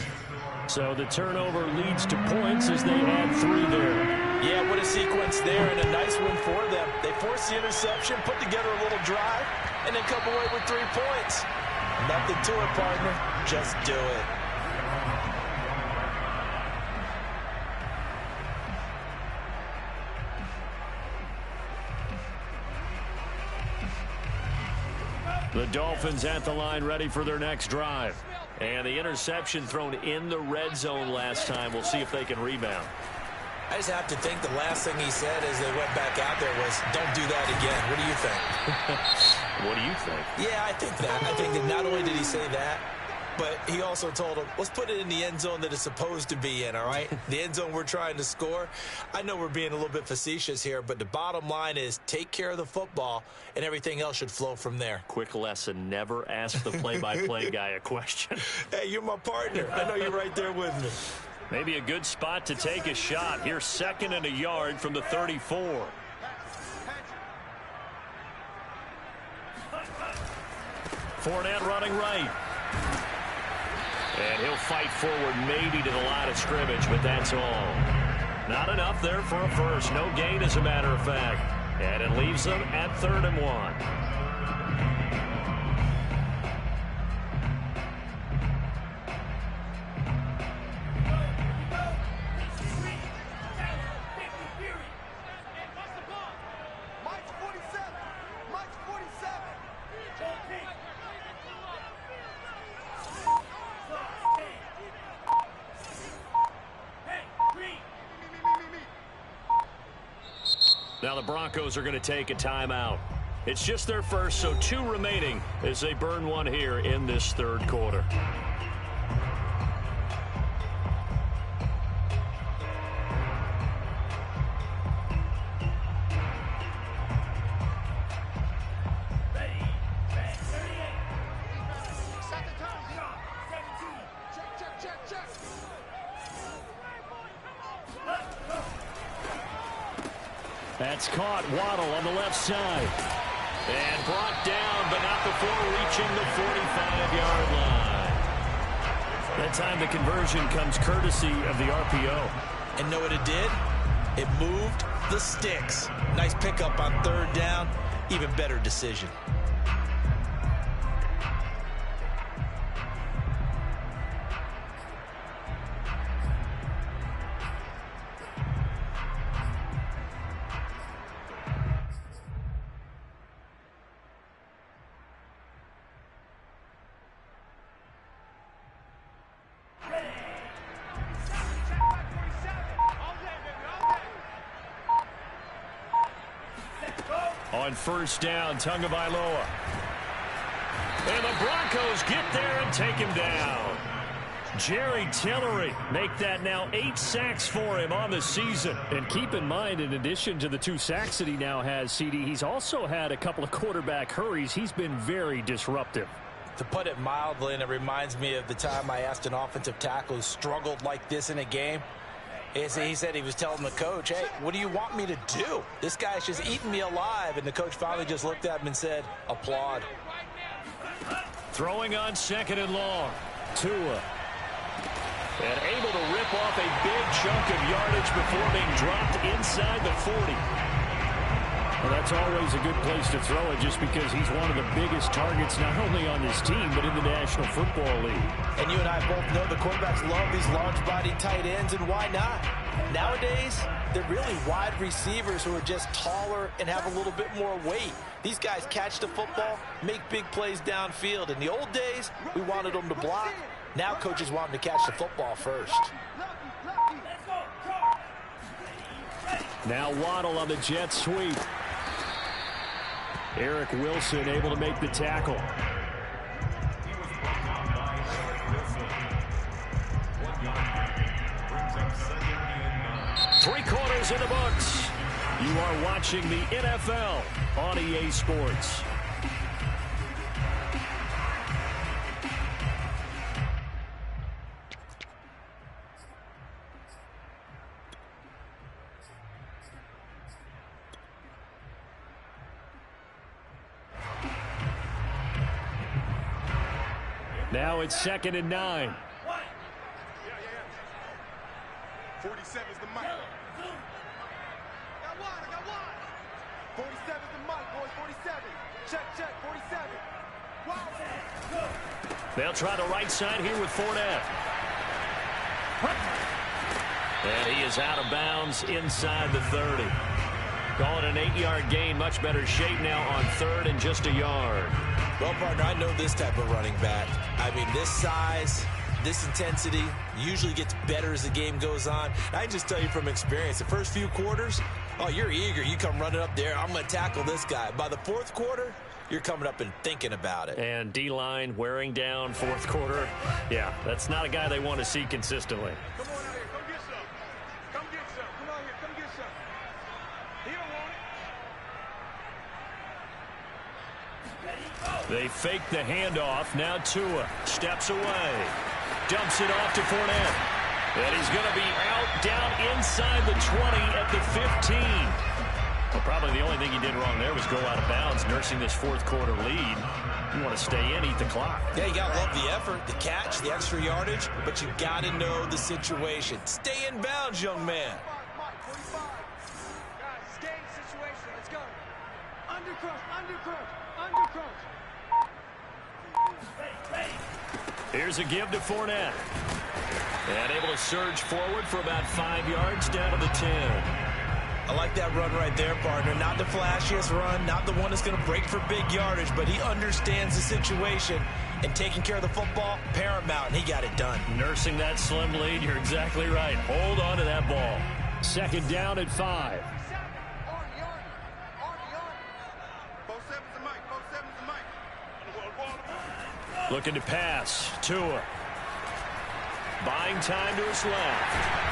So the turnover leads to points as they add 3 there. Yeah, what a sequence there, and a nice win for them. They forced the interception, put together a little drive, and then come away with 3 points. Nothing to it, partner. Just do it. The Dolphins at the line ready for their next drive. And the interception thrown in the red zone last time. We'll see if they can rebound. I just have to think the last thing he said as they went back out there was, don't do that again. What do you think? What do you think? Yeah, I think that. I think that not only did he say that, but he also told him, let's put it in the end zone that it's supposed to be in, all right? The end zone we're trying to score. I know we're being a little bit facetious here, but the bottom line is take care of the football, and everything else should flow from there. Quick lesson, never ask the play-by-play guy a question. Hey, you're my partner. I know you're right there with me. Maybe a good spot to take a shot. Here's 2nd and a yard from the 34. Fournette running right. And he'll fight forward maybe to the line of scrimmage, but that's all. Not enough there for a first. No gain, as a matter of fact. And it leaves them at 3rd and 1. Now the Broncos are going to take a timeout. It's just their first, so 2 remaining as they burn one here in this 3rd quarter. That's caught. Waddle on the left side. And brought down, but not before reaching the 45-yard line. That time the conversion comes courtesy of the RPO. And know what it did? It moved the sticks. Nice pickup on 3rd down. Even better decision. On 1st down, Tagovailoa. And the Broncos get there and take him down. Jerry Tillery make that now 8 sacks for him on the season. And keep in mind, in addition to the 2 sacks that he now has, CD, he's also had a couple of quarterback hurries. He's been very disruptive. To put it mildly, and it reminds me of the time I asked an offensive tackle who struggled like this in a game. He said he was telling the coach, hey, what do you want me to do? This guy's just eating me alive. And the coach finally just looked at him and said, applaud. Throwing on 2nd and long. Tua. And able to rip off a big chunk of yardage before being dropped inside the 40. Well, that's always a good place to throw it just because he's one of the biggest targets not only on this team but in the National Football League. And you and I both know the quarterbacks love these large-bodied tight ends, and why not? Nowadays, they're really wide receivers who are just taller and have a little bit more weight. These guys catch the football, make big plays downfield. In the old days, we wanted them to block. Now coaches want them to catch the football first. Now Waddle on the jet sweep. Eric Wilson able to make the tackle. Three quarters in the books. You are watching the NFL on EA Sports. Now it's 2nd and 9. 47 is the mic. Got one. 47 is the mic, boys. 47. Check. 47. Wow. They'll try the right side here with Fournette. And he is out of bounds inside the 30. Call it an 8-yard gain. Much better shape now on 3rd and just a yard. Well, partner, I know this type of running back. I mean, this size, this intensity usually gets better as the game goes on. I can just tell you from experience, the first few quarters, oh, you're eager. You come running up there. I'm going to tackle this guy. By the 4th quarter, you're coming up and thinking about it. And D-line wearing down fourth quarter. Yeah, that's not a guy they want to see consistently. Come on out here. Come get some. Come get some. Come out here. Come get some. He don't want it. They fake the handoff. Now Tua steps away. Dumps it off to Fournette. And he's going to be out down inside the 20 at the 15. Well, probably the only thing he did wrong there was go out of bounds, nursing this fourth quarter lead. You want to stay in, eat the clock. Yeah, you got to love the effort, the catch, the extra yardage, but you got to know the situation. Stay in bounds, young man. Mike, 45. Guys, it's game situation. Let's go. Undercrunch, undercrunch, undercrunch. Here's a give to Fournette. And able to surge forward for about 5 yards down to the 10. I like that run right there, partner. Not the flashiest run, not the one that's going to break for big yardage, but he understands the situation, and taking care of the football, paramount, and he got it done. Nursing that slim lead, you're exactly right. Hold on to that ball. Second down at 5. Looking to pass. Tua. Buying time to his left.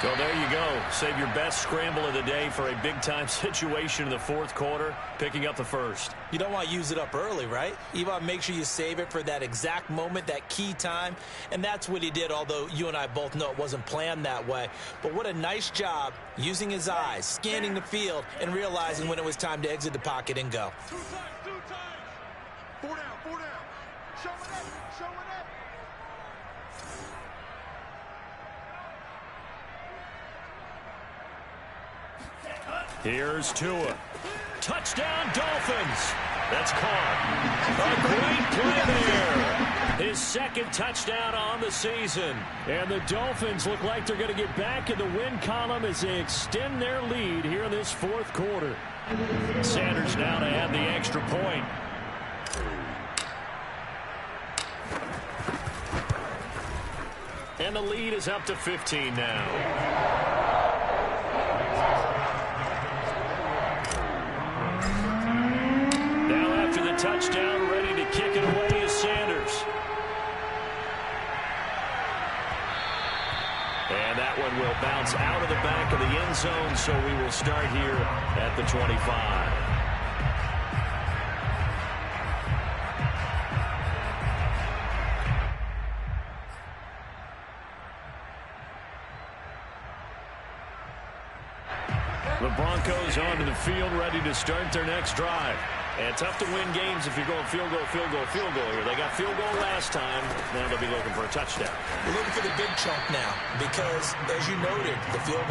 So there you go. Save your best scramble of the day for a big-time situation in the fourth quarter, picking up the first. You don't want to use it up early, right? You want to make sure you save it for that exact moment, that key time, and that's what he did, although you and I both know it wasn't planned that way. But what a nice job using his eyes, scanning the field, and realizing when it was time to exit the pocket and go. Two times. 4 down. Show it up. Here's Tua. Touchdown, Dolphins. That's caught. A great play there. His second touchdown on the season. And the Dolphins look like they're going to get back in the win column as they extend their lead here in this fourth quarter. Sanders now to add the extra point. And the lead is up to 15 now. Touchdown, ready to kick it away is Sanders. And that one will bounce out of the back of the end zone, so we will start here at the 25. The Broncos onto the field, ready to start their next drive. And tough to win games if you're going field goal here. They got field goal last time. Now they'll be looking for a touchdown. We're looking for the big chunk now because, as you noted, the field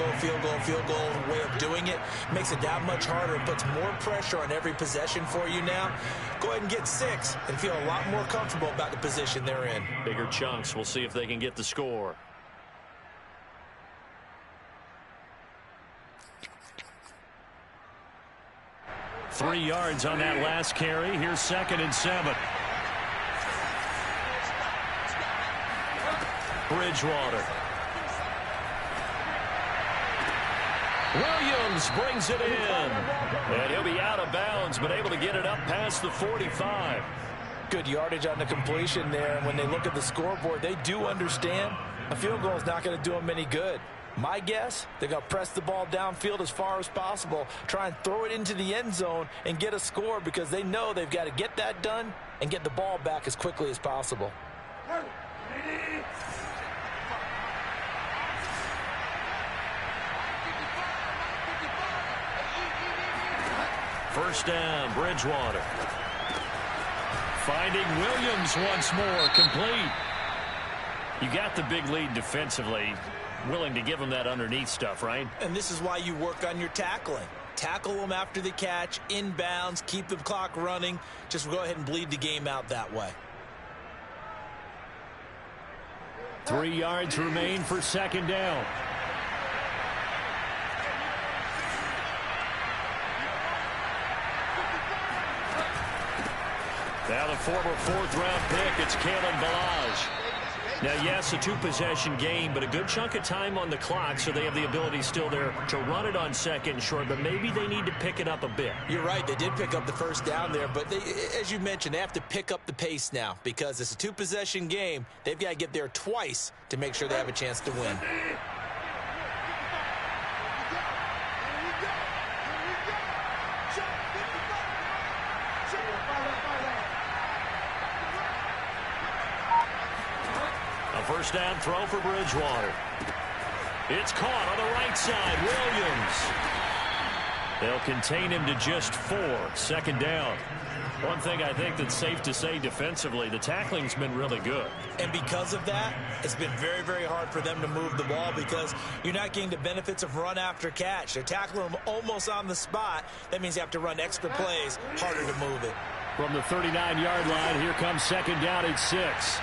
goal way of doing it makes it that much harder. It puts more pressure on every possession for you now. Go ahead and get 6 and feel a lot more comfortable about the position they're in. Bigger chunks. We'll see if they can get the score. Three yards on that last carry. Here's 2nd and 7. Bridgewater. Williams brings it in. And he'll be out of bounds, but able to get it up past the 45. Good yardage on the completion there. When they look at the scoreboard, they do understand a field goal is not going to do them any good. My guess, they're going to press the ball downfield as far as possible, try and throw it into the end zone and get a score because they know they've got to get that done and get the ball back as quickly as possible. First down, Bridgewater. Finding Williams once more, complete. You got the big lead defensively. Willing to give them that underneath stuff, right? And this is why you work on your tackling. Tackle them after the catch, inbounds, keep the clock running. Just go ahead and bleed the game out that way. 3 yards remain for 2nd down. Now the former 4th-round pick, it's Kalen Balaj. Now, yes, a two-possession game, but a good chunk of time on the clock, so they have the ability still there to run it on second and short, but maybe they need to pick it up a bit. You're right. They did pick up the first down there, but they, as you mentioned, they have to pick up the pace now because it's a two-possession game. They've got to get there twice to make sure they have a chance to win. First down throw for Bridgewater. It's caught on the right side. Williams. They'll contain him to just 4. Second down. One thing I think that's safe to say defensively, the tackling's been really good. And because of that, it's been very, very hard for them to move the ball because you're not getting the benefits of run after catch. They're tackling them almost on the spot. That means you have to run extra plays, harder to move it. From the 39-yard line, here comes second down at 6.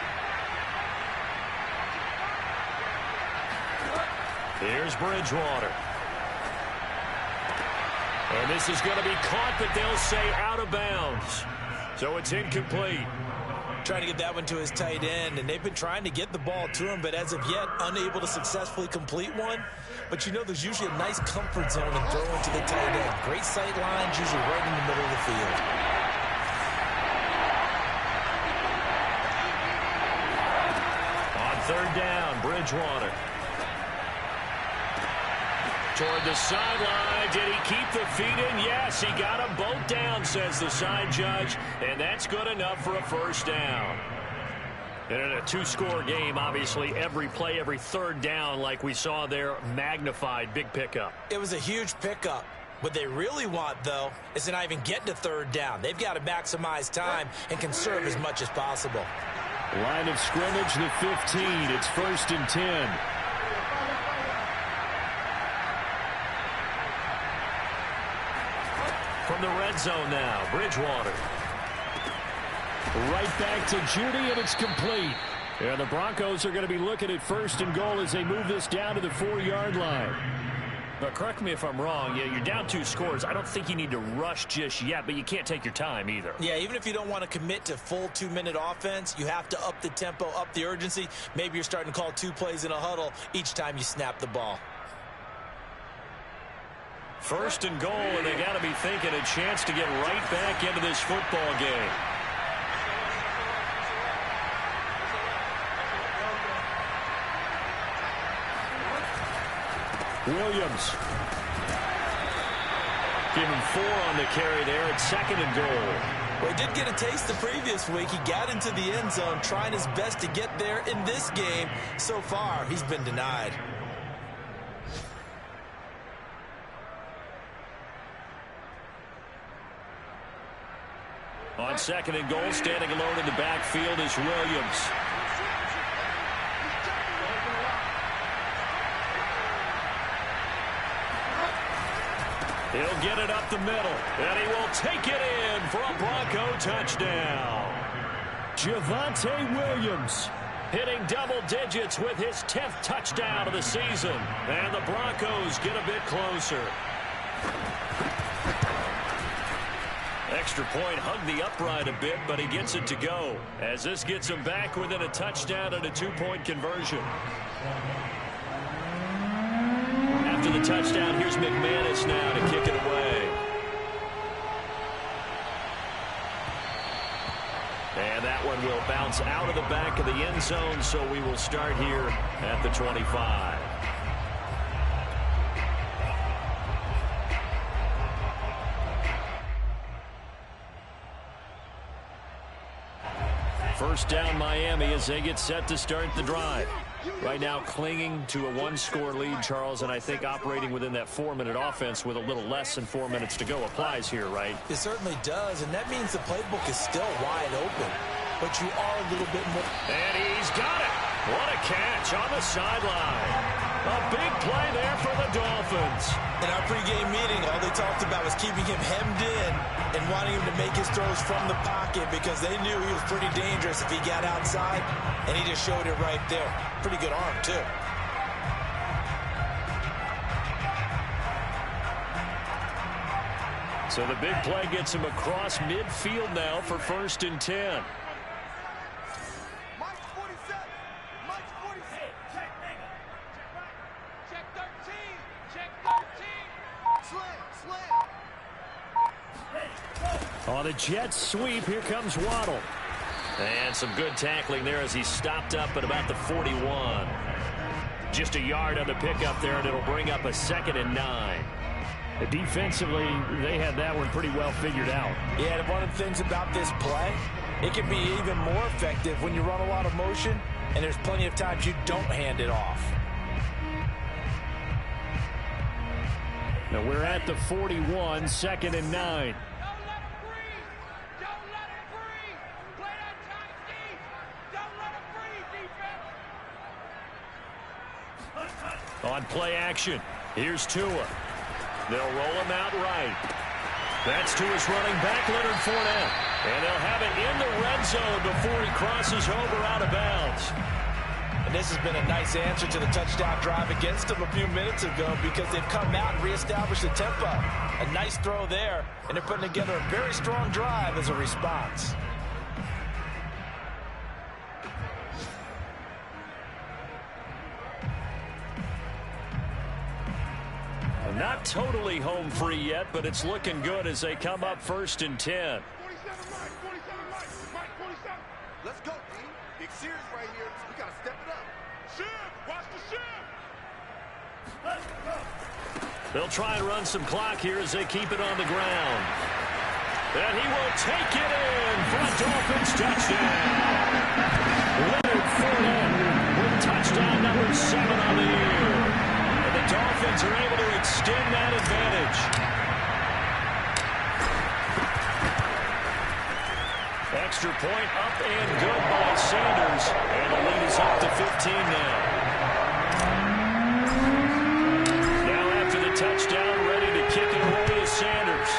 Here's Bridgewater. And this is going to be caught, but they'll say out of bounds. So it's incomplete. Trying to get that one to his tight end, and they've been trying to get the ball to him, but as of yet, unable to successfully complete one. But you know there's usually a nice comfort zone and throw into the tight end. Great sight lines, usually right in the middle of the field. On third down, Bridgewater. Toward the sideline. Did he keep the feet in? Yes, he got them both down, says the side judge. And that's good enough for a first down. And in a two-score game, obviously, every play, every third down, like we saw there, magnified. Big pickup. It was a huge pickup. What they really want, though, is to not even get to third down. They've got to maximize time and conserve as much as possible. Line of scrimmage, the 15. It's first and 10. From the red zone now, Bridgewater. Right back to Judy, and it's complete. And the Broncos are going to be looking at first and goal as they move this down to the 4-yard line. But correct me if I'm wrong. Yeah, you're down 2 scores. I don't think you need to rush just yet, but you can't take your time either. Yeah, even if you don't want to commit to full 2-minute offense, you have to up the tempo, up the urgency. Maybe you're starting to call 2 plays in a huddle each time you snap the ball. First and goal, and they got to be thinking a chance to get right back into this football game. Williams. Give him 4 on the carry there at second and goal. Well, he did get a taste the previous week. He got into the end zone, trying his best to get there in this game. So far, he's been denied. On second and goal, standing alone in the backfield is Williams. He'll get it up the middle, and he will take it in for a Bronco touchdown. Javonte Williams hitting double digits with his 10th touchdown of the season. And the Broncos get a bit closer. Extra point hugged the upright a bit, but he gets it to go as this gets him back within a touchdown and a 2-point conversion. After the touchdown, here's McManus now to kick it away. And that one will bounce out of the back of the end zone, so we will start here at the 25. First down Miami as they get set to start the drive. Right now clinging to a 1-score lead, Charles, and I think operating within that 4-minute offense with a little less than 4 minutes to go applies here, right? It certainly does, and that means the playbook is still wide open. But you are a little bit more. And he's got it. What a catch on the sideline. A big play there for the Dolphins. In our pregame meeting, all they talked about was keeping him hemmed in and wanting him to make his throws from the pocket because they knew he was pretty dangerous if he got outside, and he just showed it right there. Pretty good arm, too. So the big play gets him across midfield now for first and 10. On the jet sweep, here comes Waddle. And some good tackling there as he stopped up at about the 41. Just a yard on the pickup there, and it'll bring up a 2nd and 9. Defensively, they had that one pretty well figured out. Yeah, and one of the things about this play, it can be even more effective when you run a lot of motion, and there's plenty of times you don't hand it off. Now we're at the 41, 2nd and 9. On play action, here's Tua. They'll roll him out right. That's Tua's running back, Leonard Fournette. And they'll have it in the red zone before he crosses over out of bounds. And this has been a nice answer to the touchdown drive against them a few minutes ago because they've come out and reestablished the tempo. A nice throw there, and they're putting together a very strong drive as a response. Not totally home free yet, but it's looking good as they come up 1st and 10. 47, Mike, 47. Let's go, D. Big series right here. We got to step it up. Shift, watch the shift. They'll try and run some clock here as they keep it on the ground. And he will take it in for a Dolphins touchdown. Leonard Fournette with touchdown number 7 on the year. And the Dolphins are able to extend that advantage. Extra point up and good by Sanders. And the lead is up to 15 now. Now after the touchdown, ready to kick it away is Sanders.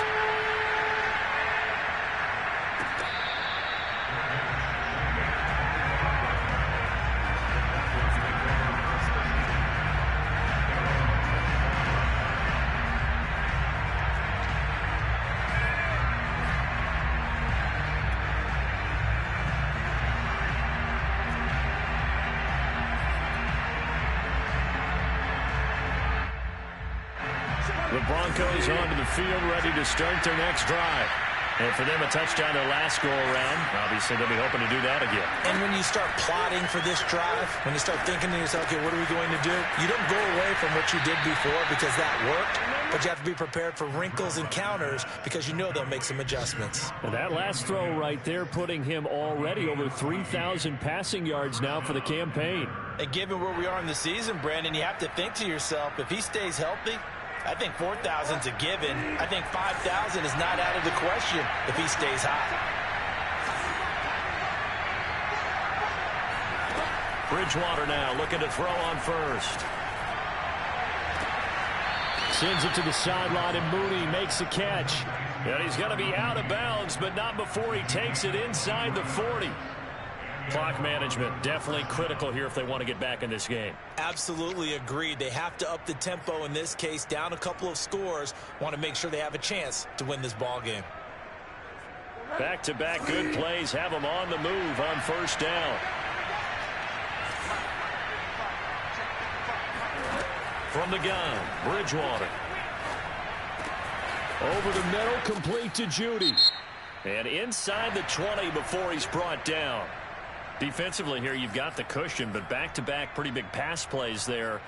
The Broncos onto the field, ready to start their next drive. And for them, a touchdown their last go-around. Obviously, they'll be hoping to do that again. And when you start plotting for this drive, when you start thinking to yourself, okay, what are we going to do? You don't go away from what you did before because that worked, but you have to be prepared for wrinkles and counters because you know they'll make some adjustments. And that last throw right there putting him already over 3,000 passing yards now for the campaign. And given where we are in the season, Brandon, you have to think to yourself, if he stays healthy, I think 4,000's a given. I think 5,000 is not out of the question if he stays hot. Bridgewater now looking to throw on first. Sends it to the sideline, and Mooney makes the catch. And he's going to be out of bounds, but not before he takes it inside the 40. Clock management definitely critical here if they want to get back in this game. Absolutely agreed. They have to up the tempo in this case, down a couple of scores. Want to make sure they have a chance to win this ball game. Back-to-back good plays have them on the move on first down. From the gun, Bridgewater. Over the middle, complete to Judy. And inside the 20 before he's brought down. Defensively here, you've got the cushion, but back-to-back pretty big pass plays there.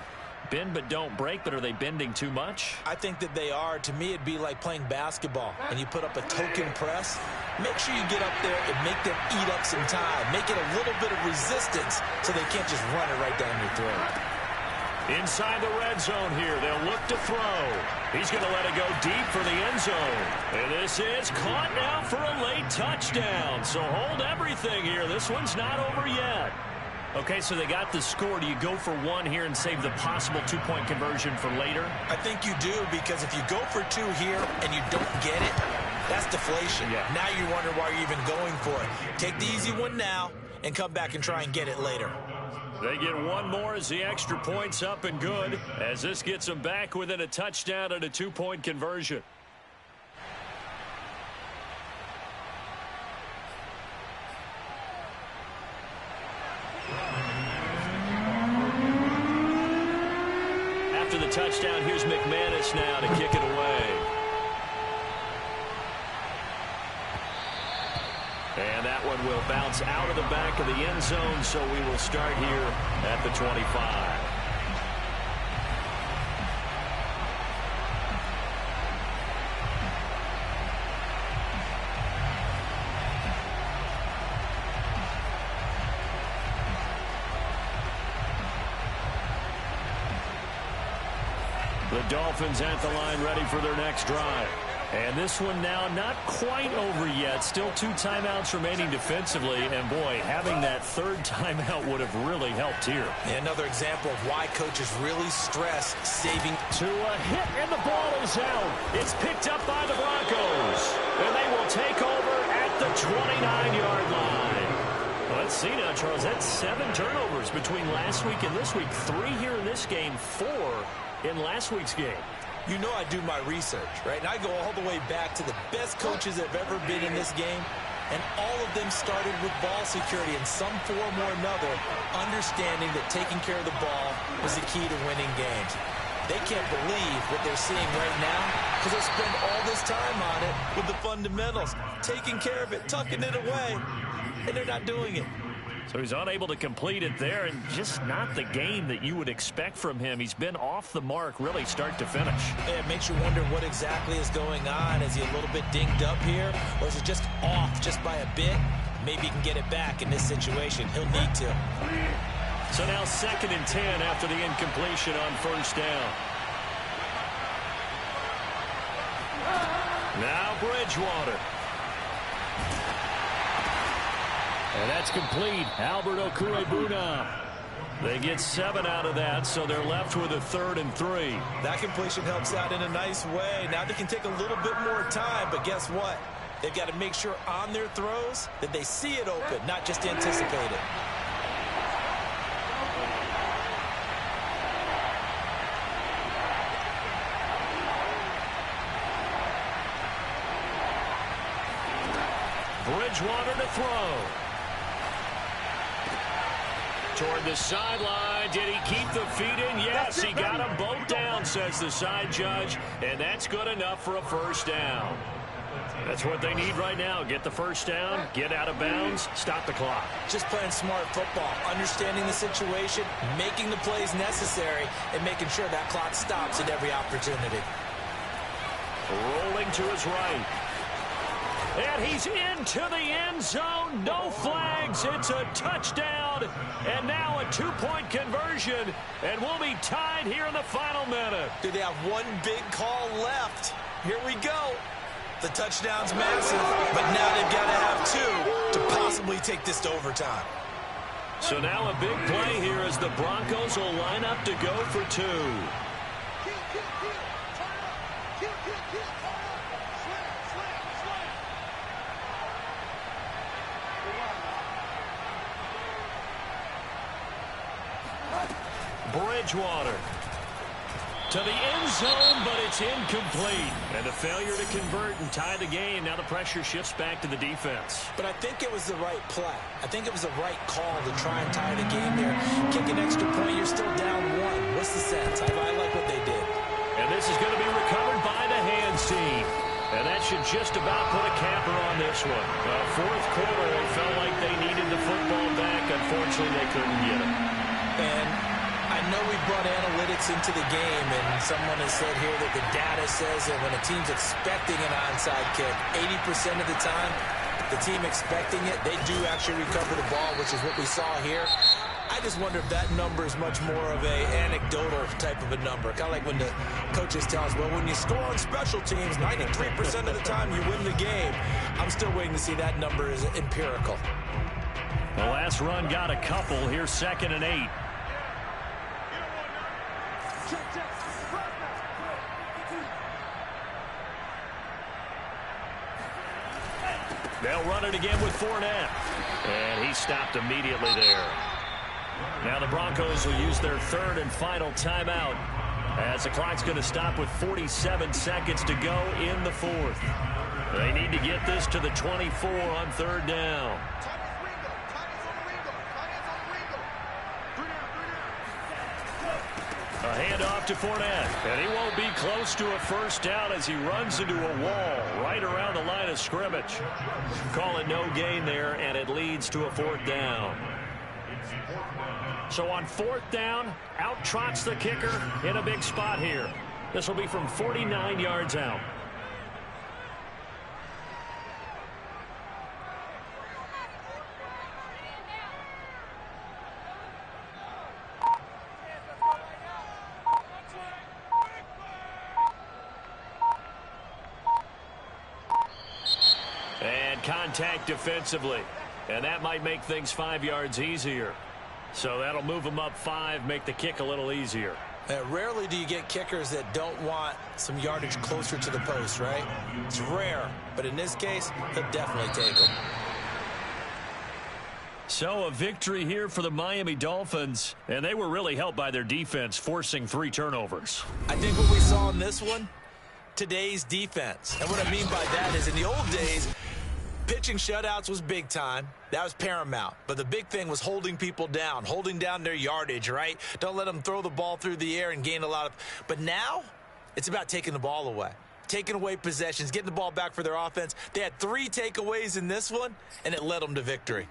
Bend but don't break, but are they bending too much? I think that they are. To me, it'd be like playing basketball, and you put up a token press. Make sure you get up there and make them eat up some time. Make it a little bit of resistance so they can't just run it right down your throat. Inside the red zone here, they'll look to throw. He's going to let it go deep for the end zone. And this is caught now for a late touchdown. So hold everything here. This one's not over yet. Okay, so they got the score. Do you go for one here and save the possible two-point conversion for later? I think you do, because if you go for two here and you don't get it, that's deflation. Yeah. Now you wonder why you're even going for it. Take the easy one now and come back and try and get it later. They get one more as the extra point's up and good, as this gets them back within a touchdown and a two-point conversion. After the touchdown, here's McManus now to kick it away. And that one will bounce out of the back of the end zone, so we will start here at the 25. The Dolphins at the line ready for their next drive. And this one now not quite over yet. Still 2 timeouts remaining defensively. And, boy, having that third timeout would have really helped here. Another example of why coaches really stress saving. To a hit, and the ball is out. It's picked up by the Broncos. And they will take over at the 29-yard line. Let's see now, Charles. That's 7 turnovers between last week and this week. 3 here in this game, 4 in last week's game. You know I do my research, right? And I go all the way back to the best coaches that have ever been in this game. And all of them started with ball security in some form or another, understanding that taking care of the ball was the key to winning games. They can't believe what they're seeing right now because they spend all this time on it with the fundamentals, taking care of it, tucking it away, and they're not doing it. So he's unable to complete it there, and just not the game that you would expect from him. He's been off the mark really start to finish. It makes you wonder what exactly is going on. Is he a little bit dinged up here, or is it just off just by a bit? Maybe he can get it back in this situation. He'll need to. So now 2nd and 10 after the incompletion on first down. Now Bridgewater. And that's complete. Albert Okwuegbuna. They get 7 out of that, so they're left with a 3rd and 3. That completion helps out in a nice way. Now they can take a little bit more time, but guess what? They've got to make sure on their throws that they see it open, not just anticipate it. Bridgewater to throw. Toward the sideline. Did he keep the feet in? Yes, he got them both down, says the side judge. And that's good enough for a first down. That's what they need right now. Get the first down, get out of bounds, stop the clock. Just playing smart football, understanding the situation, making the plays necessary, and making sure that clock stops at every opportunity. Rolling to his right. And he's into the end zone. No flags. It's a touchdown. And now a 2-point conversion. And we'll be tied here in the final minute. Do they have one big call left? Here we go. The touchdown's massive, but now they've got to have 2 to possibly take this to overtime. So now a big play here as the Broncos will line up to go for 2. Bridgewater to the end zone, but it's incomplete. And a failure to convert and tie the game. Now the pressure shifts back to the defense. But I think it was the right play. I think it was the right call to try and tie the game there. Kick an extra point, you're still down 1. What's the sense? I like what they did. And this is going to be recovered by the hands team. And that should just about put a capper on this one. Fourth quarter, it felt like they needed the football back. Unfortunately, they couldn't get it. And I know we brought analytics into the game, and someone has said here that the data says that when a team's expecting an onside kick, 80% of the time, the team expecting it, they do actually recover the ball, which is what we saw here. I just wonder if that number is much more of a anecdotal type of a number. Kind of like when the coaches tell us, well, when you score on special teams, 93% of the time you win the game. I'm still waiting to see that number is empirical. The last run got a couple. Here's 2nd and 8. They'll run it again with Fournette. And he stopped immediately there. Now the Broncos will use their 3rd and final timeout as the clock's going to stop with 47 seconds to go in the 4th. They need to get this to the 24 on 3rd down. A handoff to Fournette. And he won't be close to a first down as he runs into a wall right around the line of scrimmage. Call it no gain there, and it leads to a 4th down. So on 4th down, out trots the kicker in a big spot here. This will be from 49 yards out. And contact defensively. And that might make things 5 yards easier. So that'll move them up 5, make the kick a little easier. Rarely do you get kickers that don't want some yardage closer to the post, right? It's rare, but in this case, he'll definitely take them. So a victory here for the Miami Dolphins, and they were really helped by their defense, forcing 3 turnovers. I think what we saw in this one, today's defense. And what I mean by that is in the old days, pitching shutouts was big time. That was paramount. But the big thing was holding people down, holding down their yardage, right? Don't let them throw the ball through the air and gain a lot of... But now, it's about taking the ball away. Taking away possessions, getting the ball back for their offense. They had 3 takeaways in this one, and it led them to victory.